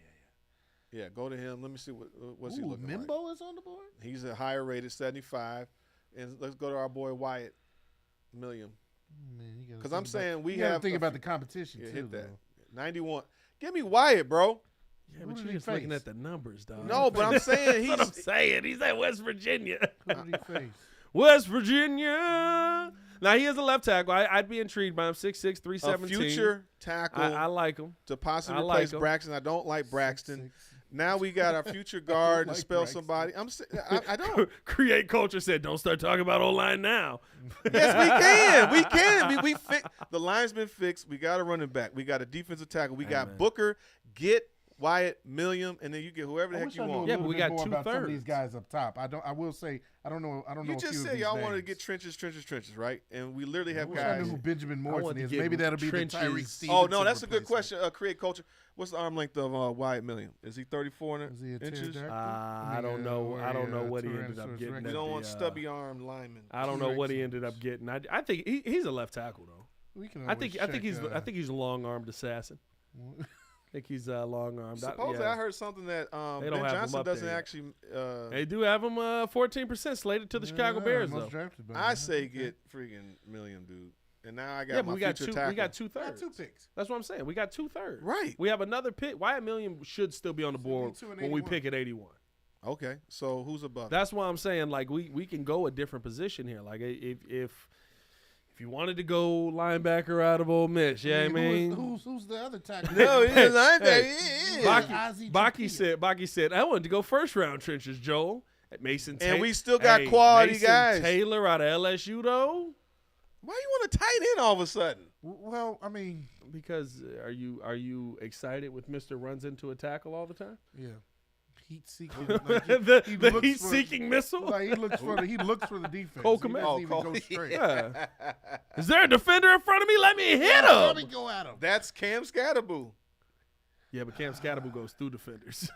Yeah, go to him. Let me see what's he Ooh, looking like. Mimbo is on the board? He's a higher rated 75. And let's go to our boy Wyatt Milliam. Because I'm saying we have think about the competition too. hit that. Though. 91. Give me Wyatt, bro. Yeah, Who but did you're he just looking face? at the numbers, dog. No, but I'm saying That's what I'm he's saying. He's at West Virginia. Who did he face? West Virginia. Now, he is a left tackle. I'd be intrigued by him. 6'6", a 317. future tackle I like him. to possibly I like replace him. Braxton. I don't like Braxton. 6'6". Now we got our future guard to like spell Braxton. somebody. I don't. Create Culture said, don't start talking about O-line now. Yes, we can. We the line's been fixed. We got a running back. We got a defensive tackle. We got man. Booker, Get, Wyatt, Milliam, and then you get whoever the heck you want. Yeah, but we got more about some of these 2/3. guys up top. I will say I don't know. You a just few of said these y'all wanted to names. get trenches, right? And we literally have I wish I knew guys. who Benjamin want Morrison to is. get Maybe that'll be the trenches. Tyreek Stevenson. Oh no, that's a good replacement. question. Create Culture. What's the arm length of Wyatt Milliam? Is he 34 Is he a inches? pterodactyl? I don't know. I don't know what he ended up getting. We at don't the, want stubby arm linemen. I don't know what he ended up getting. I think he's a left tackle though. We can I think he's a long armed assassin. I think he's long armed. Supposedly, I heard something that They Ben don't have him Johnson up doesn't there yet. actually. They do have him 14% slated to the Chicago Bears though. I say get freaking Milliam, dude. And now I got Yeah, my but we got future two. tackle. We got 2/3. 2 picks. That's what I'm saying. We got 2/3. Right. We have another pick. Wyatt Milliam should still be on the board 72 and when we 81. pick at 81. Okay, so who's above? That's why I'm saying like we can go a different position here. Like if you wanted to go linebacker out of Ole Miss, yeah, I mean. Who's the other tackle? No, he's a linebacker. Ozzie Baki said, I wanted to go first round trenches, Joel. At Mason And we still got quality Mason guys. Taylor out of LSU though. Why you want to tight end all of a sudden? Well, I mean, Because are you excited with Mr. Runs into a tackle all the time? yeah, heat seeking. the heat seeking missile. Like he looks for the defense. Cole He Kmet. doesn't even go straight. Yeah. Is there a defender in front of me? Let me hit Let me him. go at him. That's Cam Scatterboo. Yeah, but Cam Scatterboo goes through defenders.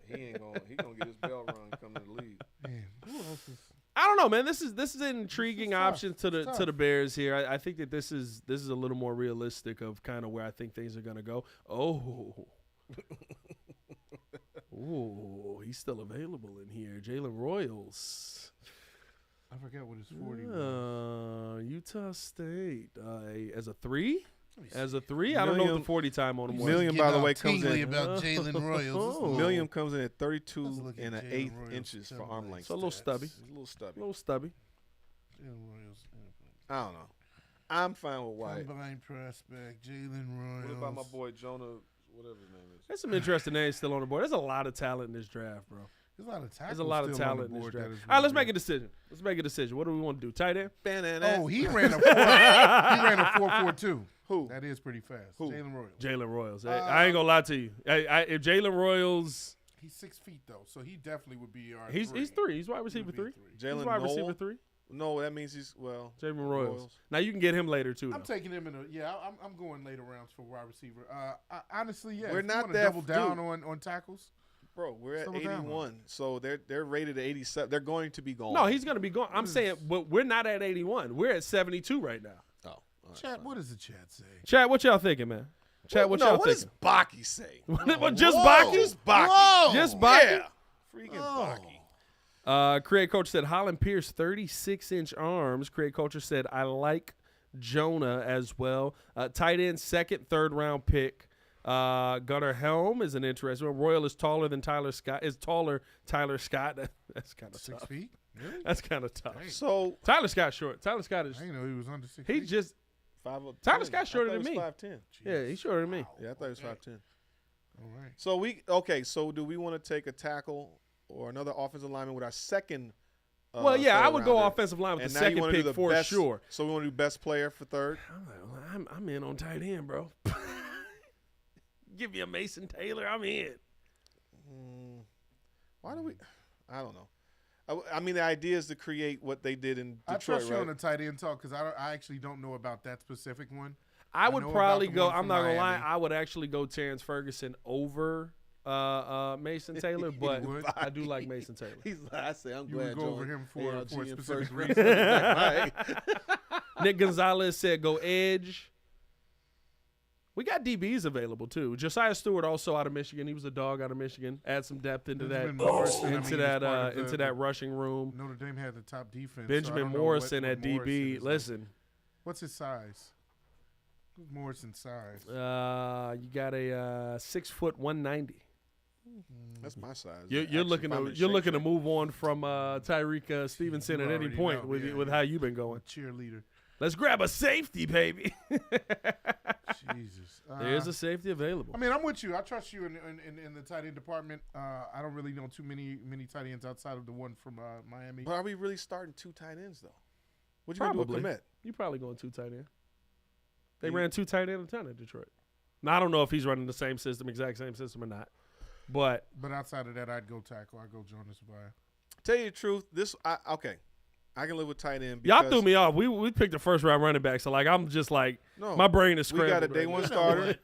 He gonna get his bell rung coming to the league. Man, who else is? I don't know, man. This is an intriguing tough. option to It's the tough. Bears here. I think that this is a little more realistic of kind of where I think things are gonna go. Oh, oh, he's still available in here. Jalen Royals, I forgot what his 40 was. Utah State as a 3. Let me see. As a 3, I don't know what the Milliam- 40 time on him was. Milliam, by the way, comes tingly in. about Jalen Royals. Oh. Milliam comes in at Let's 32 look at and an Jalen eighth Royals' inches for seven arm legs. length. So a little stats. stubby. He's a little A stubby. little stubby. Jalen Royals. I don't know. I'm fine with Wyatt. Combined prospect, Jalen Royals. What about my boy Jonah, whatever his name is? There's some interesting names still on the board. There's a lot of talent in this draft, bro. There's a lot of There's a lot of still on talent the in this board draft. that is All right, let's really make a decision. What do we want to do? Tight end? Oh, he ran a 4.42. Who? That is pretty fast. Who? Jalen Royals. Jalen Royals. I ain't gonna lie to you. If Jalen Royals, He's 6 feet though, so he definitely would be our. he's 3. He's wide He receiver would be 3. three. He's Jalen wide receiver Noel? 3. No, that means he's Jalen Royals. Now you can get him later too. I'm though. taking him in a I'm going later rounds for wide receiver. Honestly, yeah. We're if you not wanna that double down dude. on tackles. Bro, we're at Settle down, 81, so they're rated at 87. They're going to be gone. No, he's gonna be going. I'm saying, but we're not at 81. We're at 72 right now. Oh, all right, Chat, fine. what does the chat say? Chad, what y'all thinking, man? Chad, what y'all What does thinking? Baki say? What, just Whoa. Baki? Just Baki. Whoa. Just Baki? Yeah. Freaking Oh. Baki. Create Culture said Holland Pierce 36-inch arms. Create Culture said I like Jonah as well. Tight end, second, third round pick. Gunnar Helm is an interesting one. Royal is taller than Tyler Scott. Tyler Scott. That's kind of 6 tough. feet? Really? That's kind of tough. So Tyler Scott's short. Tyler Scott is. I didn't know he was under 6 He feet. just Tyler Scott's shorter than me. 5'10". Yeah, he's shorter than me. Yeah, I thought he was 5'10". All right. So do we want to take a tackle or another offensive lineman with our second? Well, yeah, I would go rounder? offensive line with And the now you second wanna do pick the for best, sure. So we want to do best player for third. I'm in on tight end, bro. Give me a Mason Taylor, I'm in. Why do we? I don't know. I mean, the idea is to create what they did in Detroit. I trust you right? on the tight end talk because I actually don't know about that specific one. I would know probably about the go. one I'm from not gonna lie. Miami. I would actually go Terrence Ferguson over Mason Taylor, but would? I do like Mason Taylor. I say I'm You glad would go over him for a ALG and specific first reason. Right. Nick Gonzalez said go edge. We got DBs available too. Josiah Stewart also out of Michigan. He was a dog out of Michigan. Add some depth into Benjamin that Morrison, I mean, into he was that part of into the- that rushing room. Notre Dame had the top defense. so I Benjamin don't know Morrison what at Morrison DB. is like. Listen, What's his size? What's Morrison's size? you got a 6 foot 190. That's my size. You're Actually, looking if I'm to in you're shape, looking to move on from Tyreek Stevenson You at any already point know. with Yeah, with yeah. how you've been going. Cheerleader. Let's grab a safety, baby. Jesus. There's a safety available. I mean, I'm with you. I trust you in the tight end department. I don't really know too many tight ends outside of the one from Miami. But are we really starting 2 tight ends though? What you gonna do Probably. with Komet? You probably going 2 tight end. They Yeah. ran 2 tight end a ton in Detroit. Now I don't know if he's running the same system, exact same system or not. But outside of that, I'd go tackle. I'd go Jonas Abai. Tell you the truth, I can live with tight end. y'all because threw me off. We picked the first round running back, so like I'm just like No, my brain is we scrambled. got a day right one now. starter.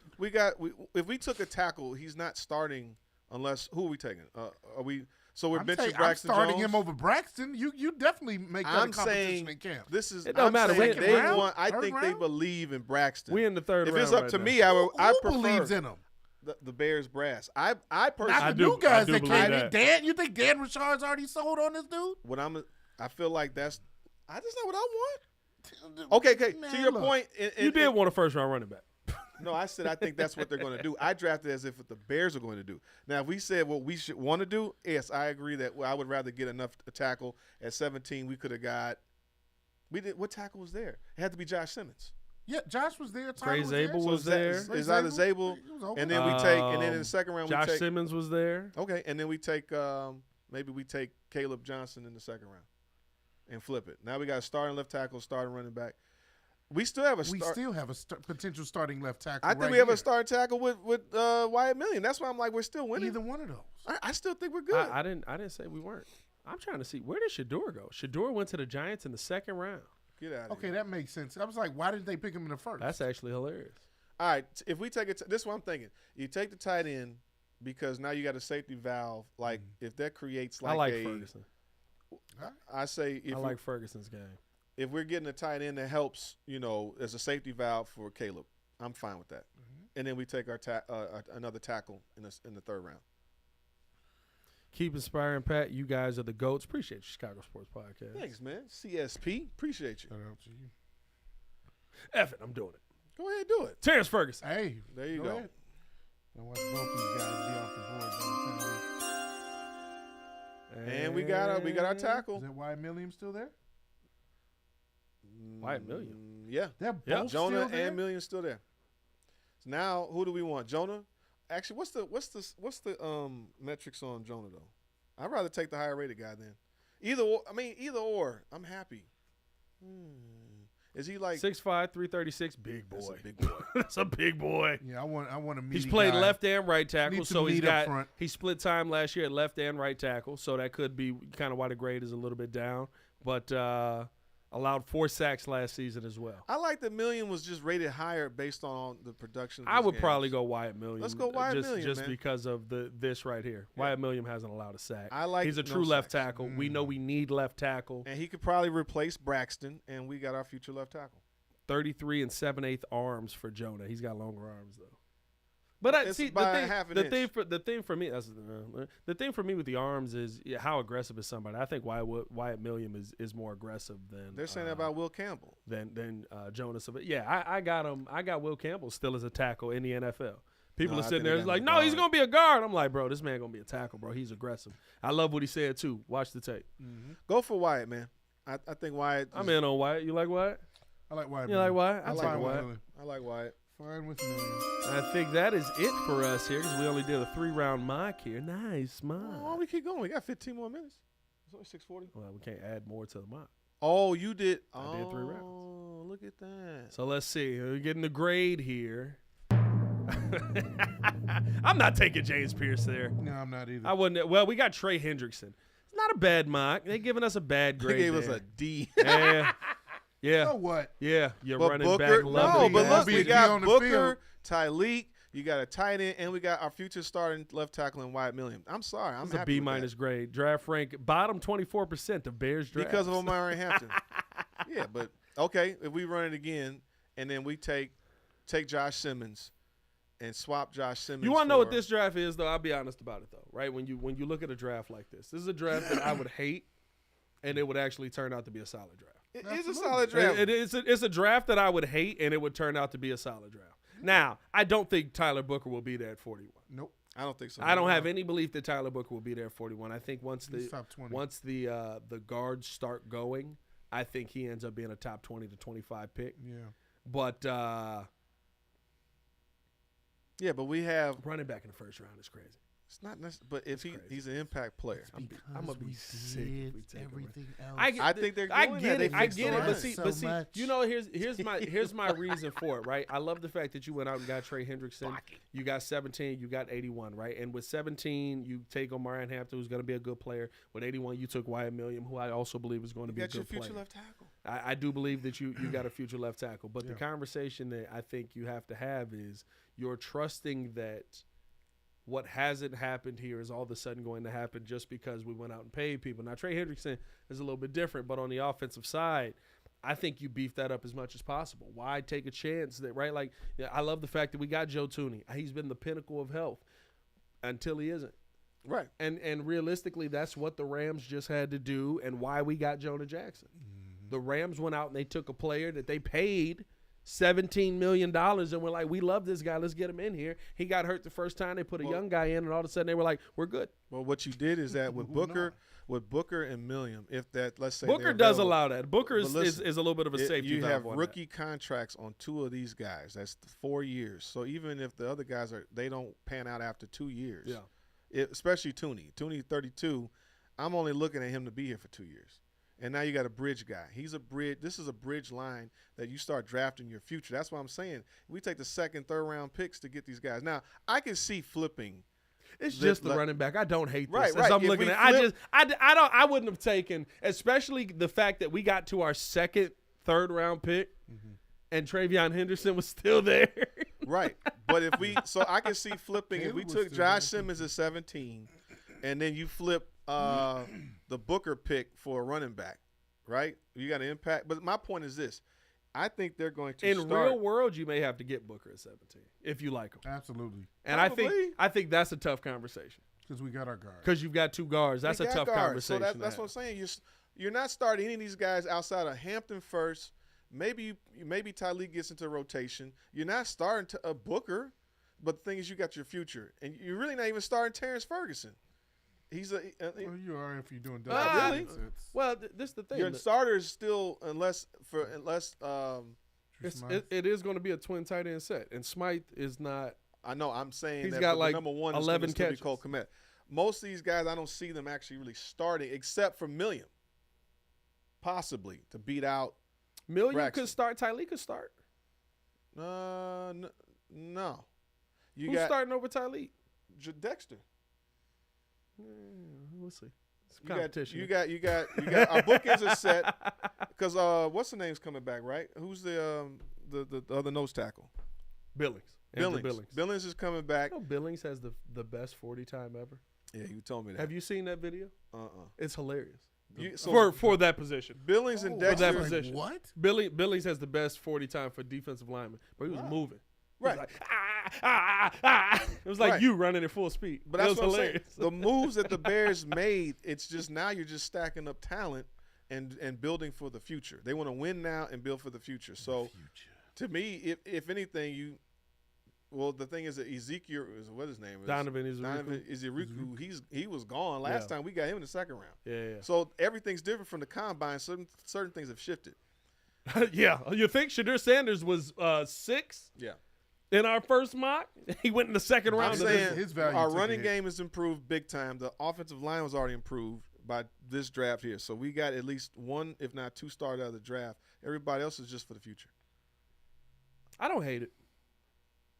If we took a tackle, he's not starting unless who are we taking? Are we? So we're benching I'm Braxton starting Jones? him over Braxton. You definitely make that I'm a competition saying in camp. this is. It don't I'm matter. saying Second they round? want. I Third think they round? believe in Braxton. We in the third if round. it's up right to now. me, I Who prefer believes in him? the Bears brass. I personally. Not I the do- new guys I do that believe came in. that. Dan, you think Dan Richard's already sold on this dude? What I feel like that's not what I want. Okay. Man, To your look. point, You did want a first round running back. No, I said I think that's what they're going to do. I drafted as if the Bears are going to do. Now, if we said what we should want to do, yes, I agree that I would rather get enough to tackle. At 17, we could have got. We did. What tackle was there? It had to be Josh Simmons. Yeah, Josh was there. Trey Tyler Zabel was was there. there. Is either Zabel, He was open. and then we take, and then in the second round Josh we take. Simmons was there. Okay, and then we take. Maybe we take Caleb Johnson in the second round, and flip it. Now we got a starting left tackle, starting running back. We still have a potential starting left tackle. I think right we have here. a starting tackle with Wyatt Million. That's why I'm like we're still winning. Either one of those. I still think we're good. I didn't say we weren't. I'm trying to see where did Shador go. Shador went to the Giants in the second round. Get out of Okay, here. that makes sense. I was like, why didn't they pick him in the first? That's actually hilarious. All right, if we take it, this is what I'm thinking. You take the tight end because now you got a safety valve. Like if that creates like I like a, Ferguson. I say if I like Ferguson's game. if we're getting a tight end that helps, as a safety valve for Caleb, I'm fine with that. And then we take our another tackle in the third round. Keep inspiring, Pat. You guys are the GOATs. Appreciate you, Chicago Sports Podcast. Thanks, man. CSP, appreciate you. Shout out to you. F it, I'm doing it. Go ahead, do it. Terrence Ferguson. Hey, There you go. ahead. I watch both these guys be off the board by the time. And we got our tackle. Is that Wyatt Milliam still there? Wyatt Milliam. Yeah. They're both Yeah. Jonah still there? and Million still there. So now who do we want? Jonah? Actually, what's the metrics on Jonah though? I'd rather take the higher rated guy then. Either or. I'm happy. Is he like 6'5", 336, big boy. That's a big boy. That's a big boy. Yeah, I want a meaty He's played guy. left and right tackle, Needs so some he's meat up got front. he split time last year at left and right tackle, so that could be kind of why the grade is a little bit down. But allowed 4 sacks last season as well. I like that Million was just rated higher based on the production. Of I his would games. probably go Wyatt Milliam. Let's go Wyatt Milliam, just man. because of this right here. Yeah. Wyatt Milliam hasn't allowed a sack. I like He's a no true left sacks. tackle. We know we need left tackle. And he could probably replace Braxton, and we got our future left tackle. 33 7/8 arms for Jonah. He's got longer arms though. But It's by half an the inch. thing for me, the thing for me with the arms is how aggressive is somebody. I think Wyatt Milliam is more aggressive than They're saying that about Will Campbell. than Jonas. Yeah, I got him. I got Will Campbell still as a tackle in the NFL. People No, are I sitting think there they got like, him no, as a he's guard. gonna be a guard. I'm like, bro, this man gonna be a tackle, bro. He's aggressive. I love what he said too. Watch the tape. Go for Wyatt, man. I think Wyatt. I'm in on Wyatt. You like Wyatt? I like Wyatt. You like Wyatt? I I'll like take Wyatt. Wyatt. I like Wyatt. Fine with millions. I think that is it for us here because we only did a 3-round mock here. Nice mock. Why don't we keep going? We got 15 more minutes. It's only 6:40. Well, we can't add more to the mock. Oh, you did. I did 3 rounds. Oh, look at that. So let's see. We're getting the grade here. I'm not taking James Pierce there. No, I'm not either. I wouldn't. Well, we got Trey Hendrickson. It's not a bad mock. They're giving us a bad grade. They gave there. us a D. Yeah. Yeah. So what? Yeah. You're But running Booker, back. Lovely no, but guy. look, we be got on the Booker, field. Tyleek. You got a tight end, and we got our future starting left tackle in Wyatt Milliam. I'm sorry, I'm It's a happy B- with that. grade. Draft rank bottom 24% of Bears drafts. Because of Omari Hampton. Yeah, but okay, if we run it again, and then we take Josh Simmons and swap Josh Simmons. You want to know what this draft is, though? I'll be honest about it, though. Right? When you look at a draft like this is a draft that I would hate, and it would actually turn out to be a solid draft. It is a solid draft. It's a draft that I would hate, and it would turn out to be a solid draft. Now, I don't think Tyler Booker will be there at 41. Nope. I don't think so. I don't have any belief that Tyler Booker will be there at 41. I think once He's top 20. the guards start going, I think he ends up being a top 20 to 25 pick. Yeah. But Yeah, but we have. running back in the first round is crazy. It's not necessarily, but if crazy. he's an impact player, I'm gonna be sick if we take him. everything else. I think they're I doing get that. it. They I fixed get the it. line. But see, much. you know, here's my reason for it, right? I love the fact that you went out and got Trey Hendrickson. You got 17, you got 81, right? And with 17, you take Omari Hampton, who's going to be a good player. With 81, you took Wyatt Milliam, who I also believe is going to be a got your good future player. left tackle. I do believe that you got a future left tackle. But the Yeah. conversation that I think you have to have is you're trusting that what hasn't happened here is all of a sudden going to happen just because we went out and paid people. Now, Trey Hendrickson is a little bit different, but on the offensive side, I think you beef that up as much as possible. Why take a chance that, right? Like, yeah, I love the fact that we got Joe Tooney. He's been the pinnacle of health until he isn't. Right. And realistically, that's what the Rams just had to do and why we got Jonah Jackson. Mm-hmm. The Rams went out and they took a player that they paid $17 million and we're like, we love this guy. Let's get him in here. He got hurt the first time. They put a young guy in, and all of a sudden they were like, we're good. Well, what you did is that with Booker and Milliam, if that, let's say Booker does allow that. Booker is a little bit of a safety You valve have on rookie contracts on 2 of these guys. That's 4 years. So even if the other guys they don't pan out after 2 years. Yeah. Especially Tooney. Tooney 32. I'm only looking at him to be here for 2 years. And now you got a bridge guy. He's a bridge. This is a bridge line that you start drafting your future. That's what I'm saying. We take the 2nd, 3rd round picks to get these guys. Now, I can see flipping. It's just the running back. I don't hate this. Right. As I'm If looking we at it, flip- I wouldn't have taken, especially the fact that we got to our 2nd, 3rd round pick and Travion Henderson was still there. Right. But if I can see flipping. If we Caleb was took still Josh there. Simmons at 17 and then you flip the Booker pick for a running back, right? You got an impact. But my point is this. I think they're going to In start. real world, you may have to get Booker at 17 if you like him. Absolutely. And Probably. I think that's a tough conversation Because we got our guard. because you've got 2 guards. That's We a got tough guards. conversation. So that's what I'm saying. You're not starting any of these guys outside of Hampton first. Maybe Tyleek gets into rotation. You're not starting to a Booker, but the thing is, you got your future, and you're really not even starting Terrence Ferguson. He's a Well, you are if you're doing Not double really. sets. Well, this is the thing. your starter is still unless. It is going to be a twin tight end set, and Smythe is not. I know. I'm saying He's that got but like the number one 11 is going to be catches. Cole Kmet. Most of these guys, I don't see them actually really starting, except for Milliam, possibly to beat out. Million Braxton. could start. Tyleek could start. No. You Who's got starting over Tyleek? Dexter. We'll see. It's You got, competition. you got our bookends are set because what's the name's coming back, right? Who's the other nose tackle? Billings. Andrew Billings. Billings is coming back. You know Billings has the best 40 time ever. Yeah, you told me that. Have you seen that video? It's hilarious. For that position. Billings and For Dexter. that position. What? Billings has the best 40 time for defensive lineman, but he was moving. He was Right. like, It was like Right. you running at full speed. But it that's was what I'm hilarious. saying. The moves that the Bears made, it's just now you're just stacking up talent and building for the future. They want to win now and build for the future. So to me, if anything, the thing is that Ezekiel is what his name is. Donovan Iziriku. He was gone last time. We got him in the 2nd round. Yeah. So everything's different from the combine. Certain things have shifted. Yeah. You think Shadur Sanders was 6? Yeah. In our first mock? He went in the second round. I'm saying his value our took a running hit. game is improved big time. The offensive line was already improved by this draft here. So we got at least 1, if not 2 stars out of the draft. Everybody else is just for the future. I don't hate it.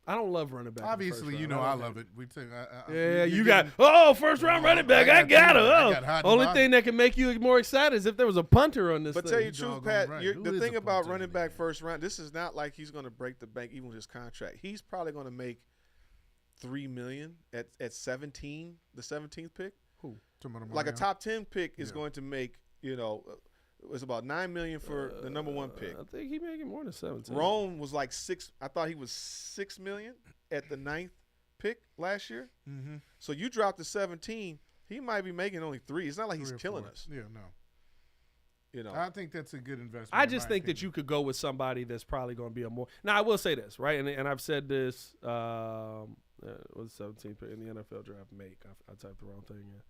I don't love running back. Obviously, you know I love it. We take. Yeah, you got first round running back. I got it. Only thing that can make you more excited is if there was a punter on this. But thing. tell you the truth, Pat, right. the thing about running back first round, this is not like he's going to break the bank even with his contract. He's probably going to make $3 million at 17, the 17th pick. Who? Like a top 10 pick is going to make, it's about $9 million for the number 1 pick. I think he making more than 17. Rome was like 6. I thought he was $6 million at the 9th pick last year. Mm-hmm. So you dropped to 17. He might be making only 3. It's not like he's killing 4. us. Yeah, no. I think that's a good investment. I just think that you could go with somebody that's probably going to be a more. Now I will say this, right, and I've said this. Was 17 pick in the NFL draft? I typed the wrong thing in.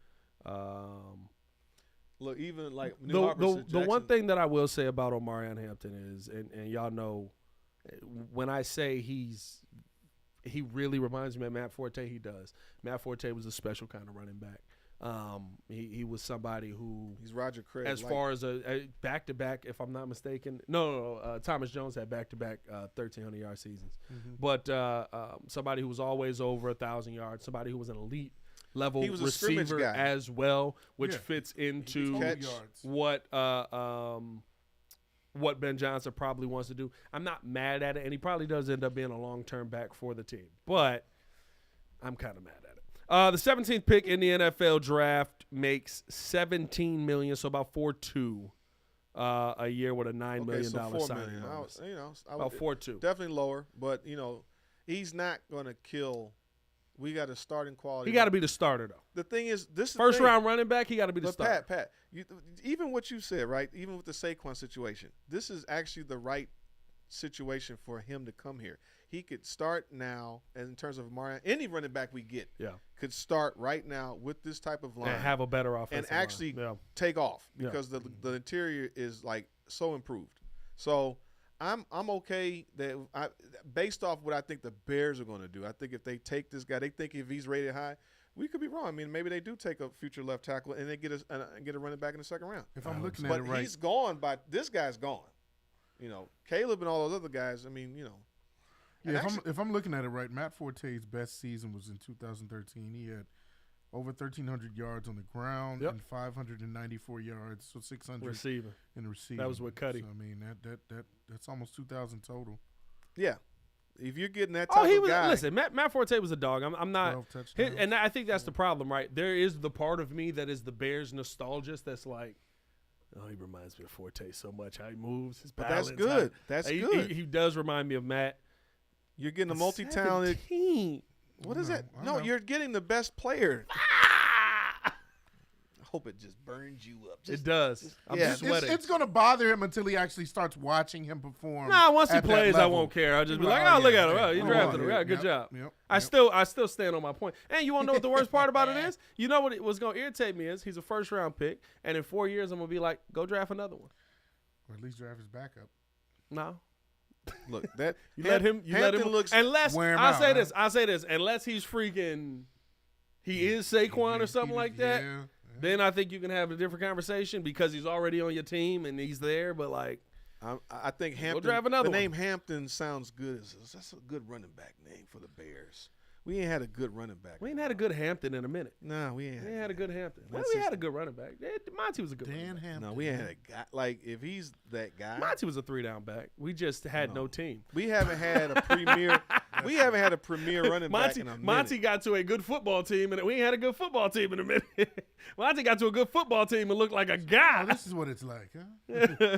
Look, even like the one thing that I will say about Omarion Hampton is, and y'all know, when I say he really reminds me of Matt Forte, he does. Matt Forte was a special kind of running back. He was somebody who he's Roger Craig. As far as a back-to-back, if I'm not mistaken. No. Thomas Jones had back-to-back 1,300-yard seasons. Mm-hmm. But somebody who was always over 1,000 yards, somebody who was an elite level receiver as well, which fits into what Ben Johnson probably wants to do. I'm not mad at it, and he probably does end up being a long-term back for the team. But I'm kind of mad at it. The 17th pick in the NFL draft makes $17 million, so about 4.2 a year with a $9 million signing bonus. About 4.2. Definitely lower, but he's not going to kill. We got a starting quality. He got to be the starter, though. The thing is, this first round running back. He got to be the starter. Pat, even what you said, right? Even with the Saquon situation, this is actually the right situation for him to come here. He could start now, and in terms of Marion, any running back we get could start right now with this type of line and have a better offensive and actually take off because the interior is like so improved. So I'm okay that based off what I think the Bears are going to do. I think if they take this guy, they think if he's rated high, we could be wrong. I mean, maybe they do take a future left tackle and they get a running back in the second round. If I'm looking at it right, but he's gone. This guy's gone. Caleb and all those other guys. I mean, Yeah, if I'm looking at it right, Matt Forte's best season was in 2013. He had over 1,300 yards on the ground and 594 yards, so 600 receiving in the receiving. That was with Cuddy. So, I mean, that's almost 2,000 total. Yeah. If you're getting that type of guy. Listen, Matt Forte was a dog. I'm not. And I think that's the problem, right? There is the part of me that is the Bears nostalgist that's like, he reminds me of Forte so much. How he moves, his balance. That's good. That's good. He does remind me of Matt. You're getting a multi-talented. 17. What is that? No, you're getting the best player. I hope it just burns you up. It does. I'm sweating. It's going to bother him until he actually starts watching him perform. Nah, once he plays, I won't care. I'll just be like, look at him. You drafted him. Good job. I still stand on my point. And you want to know what the worst part about it is? You know what's going to irritate me is he's a first-round pick, and in 4 years I'm going to be like, go draft another one. Or at least draft his backup. No. Look, that you let him looks unless I say this unless he's freaking he is Saquon or something like that. Then I think you can have a different conversation because he's already on your team and he's there. But like, I think Hampton. We'll draft another name Hampton sounds good. That's a good running back name for the Bears. We ain't had a good running back. We ain't had a good Hampton in a minute. No, we ain't had a good Hampton. Well, we had a good running back. Monty was a good running back. Hampton. No, we ain't had a guy. Like, if he's that guy. Monty was a 3-down back. We just had no team. We haven't had a premier. We haven't had a premier running back in a minute. Monty got to a good football team, and we ain't had a good football team in a minute. Monty got to a good football team and looked like a guy. Oh, this is what it's like, huh?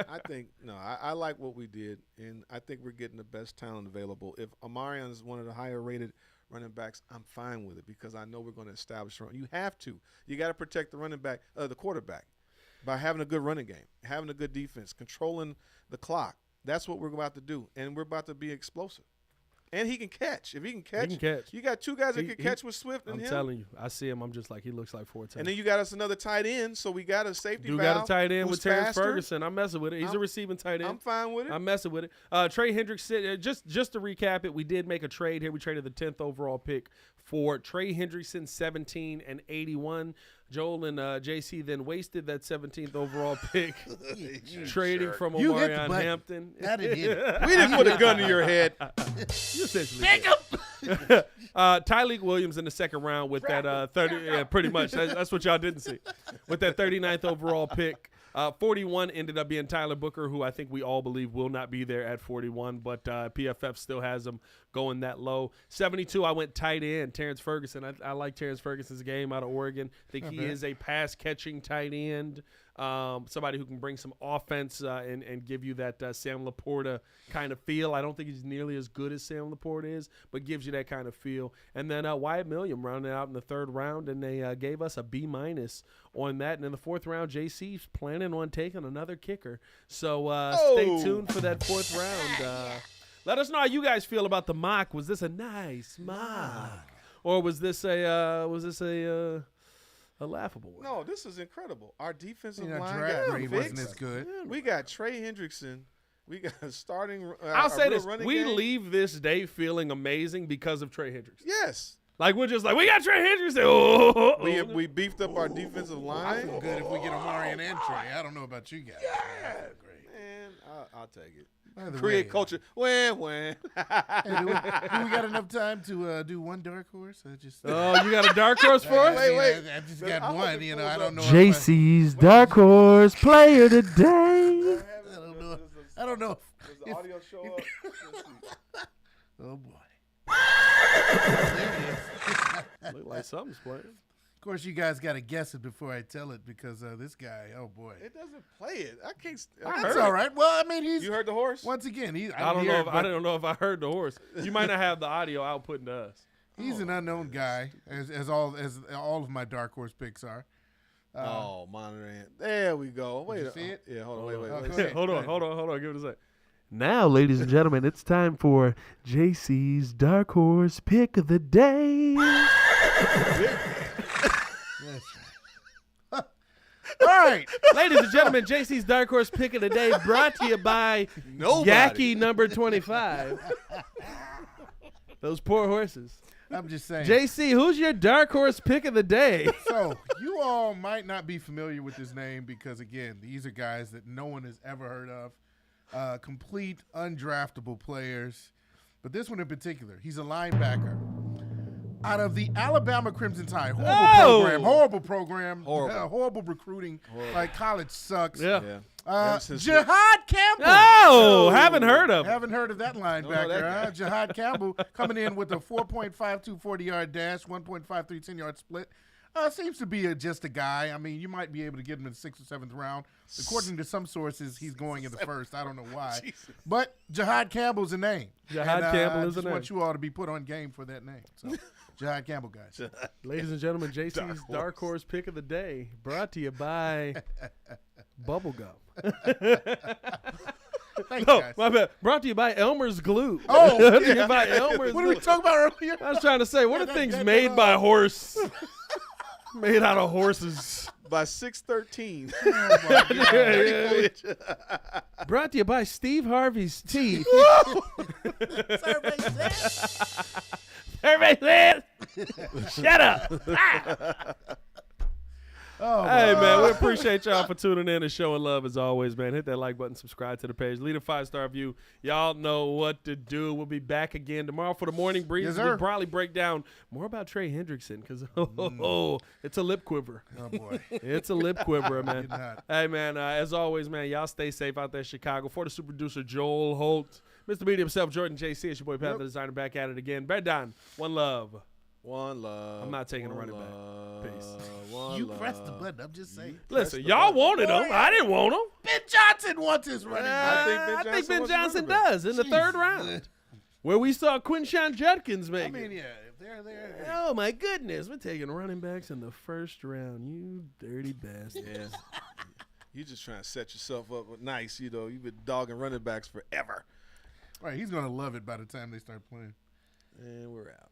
I think, I like what we did, and I think we're getting the best talent available. If Omarion is one of the higher rated running backs, I'm fine with it because I know we're going to establish run. You have to. You got to protect the running back, the quarterback, by having a good running game, having a good defense, controlling the clock. That's what we're about to do, and we're about to be explosive. And he can catch. If he can catch, catch. You got two guys that can catch with Swift and I'm him. telling you, I see him. I'm just like, he looks like 4 times. And then you got us another tight end, so we got a safety valve. You got a tight end with Terrence faster. Ferguson. I'm messing with it. He's a receiving tight end. I'm fine with it. I'm messing with it. Trey Hendrickson, just to recap it, we did make a trade here. We traded the 10th overall pick for Trey Hendrickson, 17 and 81. Joel and JC then wasted that 17th overall pick, trading from Omarion Hampton. That didn't hit it. We didn't put a gun to your head. You essentially pick him. Tyleek Williams in the second round with that 30. Yeah, pretty much. That's what y'all didn't see. With that 39th overall pick. 41 ended up being Tyler Booker, who I think we all believe will not be there at 41, but PFF still has him going that low. 72, I went tight end, Terrence Ferguson. I like Terrence Ferguson's game out of Oregon. I think he is a pass-catching tight end, somebody who can bring some offense and give you that Sam Laporta kind of feel. I don't think he's nearly as good as Sam Laporta is, but gives you that kind of feel. And then Wyatt Milliam rounded out in the third round, and they gave us a B- on that. And in the fourth round, JC's planning on taking another kicker. So stay tuned for that fourth round. Let us know how you guys feel about the mock. Was this a nice mock, or was this a laughable one? No, this is incredible. Our defensive line draft got grade wasn't as good. We got Trey Hendrickson. We got starting. I'll say this: we game. leave this day feeling amazing because of Trey Hendrickson. Yes. Like, we're just like, we got Trey Hendrickson. Oh. We beefed up our defensive line. I feel good if we get Omarion and Trey. I don't know about you guys. Yeah. Great. Man, I'll take it. Create culture. When. Hey, do we got enough time to do one dark horse? Oh, you got a dark horse for us? Wait. I just got one. I don't know. JC's dark horse player today. I don't know. Does the audio show up? Oh boy. Look like something's playing. Of course, you guys got to guess it before I tell it because this guy, oh boy. It doesn't play it. I can't. That's all right. Well, I mean, You heard the horse? once again. I don't know if I heard the horse. You might not have the audio outputting to us. He's an unknown guy, as all of my dark horse picks are. Monitoring. There we go. Wait, you see it? Yeah, hold on. Wait. Okay. Hold on. Give it a sec. Now, ladies and gentlemen, it's time for JC's dark horse pick of the day. All right. Ladies and gentlemen, JC's dark horse pick of the day brought to you by Yaki number 25. Those poor horses. I'm just saying. JC, who's your dark horse pick of the day? So, you all might not be familiar with his name because, again, these are guys that no one has ever heard of. Complete undraftable players. But this one in particular, he's a linebacker. Out of the Alabama Crimson Tide. Horrible program. Horrible recruiting. Like, college sucks. Yeah. Jihad Campbell. Oh, haven't heard of him. Haven't heard of that linebacker. Jihad Campbell coming in with a 4.52 40-yard dash, 1.53 10-yard split. Seems to be just a guy. I mean, you might be able to get him in the 6th or 7th round. According to some sources, he's going in the 1st. I don't know why. Jesus. But Jihad Campbell's a name. Jihad Campbell is a name. I just want you all to be put on game for that name. So, Jihad Campbell, guys. Ladies and gentlemen, JC's dark horse pick of the day brought to you by Bubblegum. Thanks, guys. My bad. Brought to you by Elmer's Glue. Oh, Brought to you by Elmer's what did we talk about earlier? I was trying to say, what are things made by horse? Made out of horses. By 613. Oh, my God. Brought to you by Steve Harvey's Teeth. Survey says. Shut up. Oh, hey, man, we appreciate y'all for tuning in and showing love as always, man. Hit that like button, subscribe to the page, leave a 5-star review. Y'all know what to do. We'll be back again tomorrow for the Morning Breeze. Yes, we'll probably break down more about Trey Hendrickson because, it's a lip quiver. Oh, boy. It's a lip quiver, man. Not. Hey, man, as always, man, y'all stay safe out there in Chicago. For the super producer, Joel Holt, Mr. Media himself, Jordan JC, it's your boy, Pat the Designer, back at it again. Brad Don, one love. One love. I'm not taking a running back. Peace. You pressed the button. I'm just saying. Listen, y'all wanted him. I didn't want him. Ben Johnson wants his running back. I think Ben Johnson does in the third round. Where we saw Quinshawn Judkins make I mean, it. yeah, if they're there. Oh, my goodness. We're taking running backs in the first round. You dirty bastard. Yeah. You just trying to set yourself up nice. You've been dogging running backs forever. Right, he's going to love it by the time they start playing. And we're out.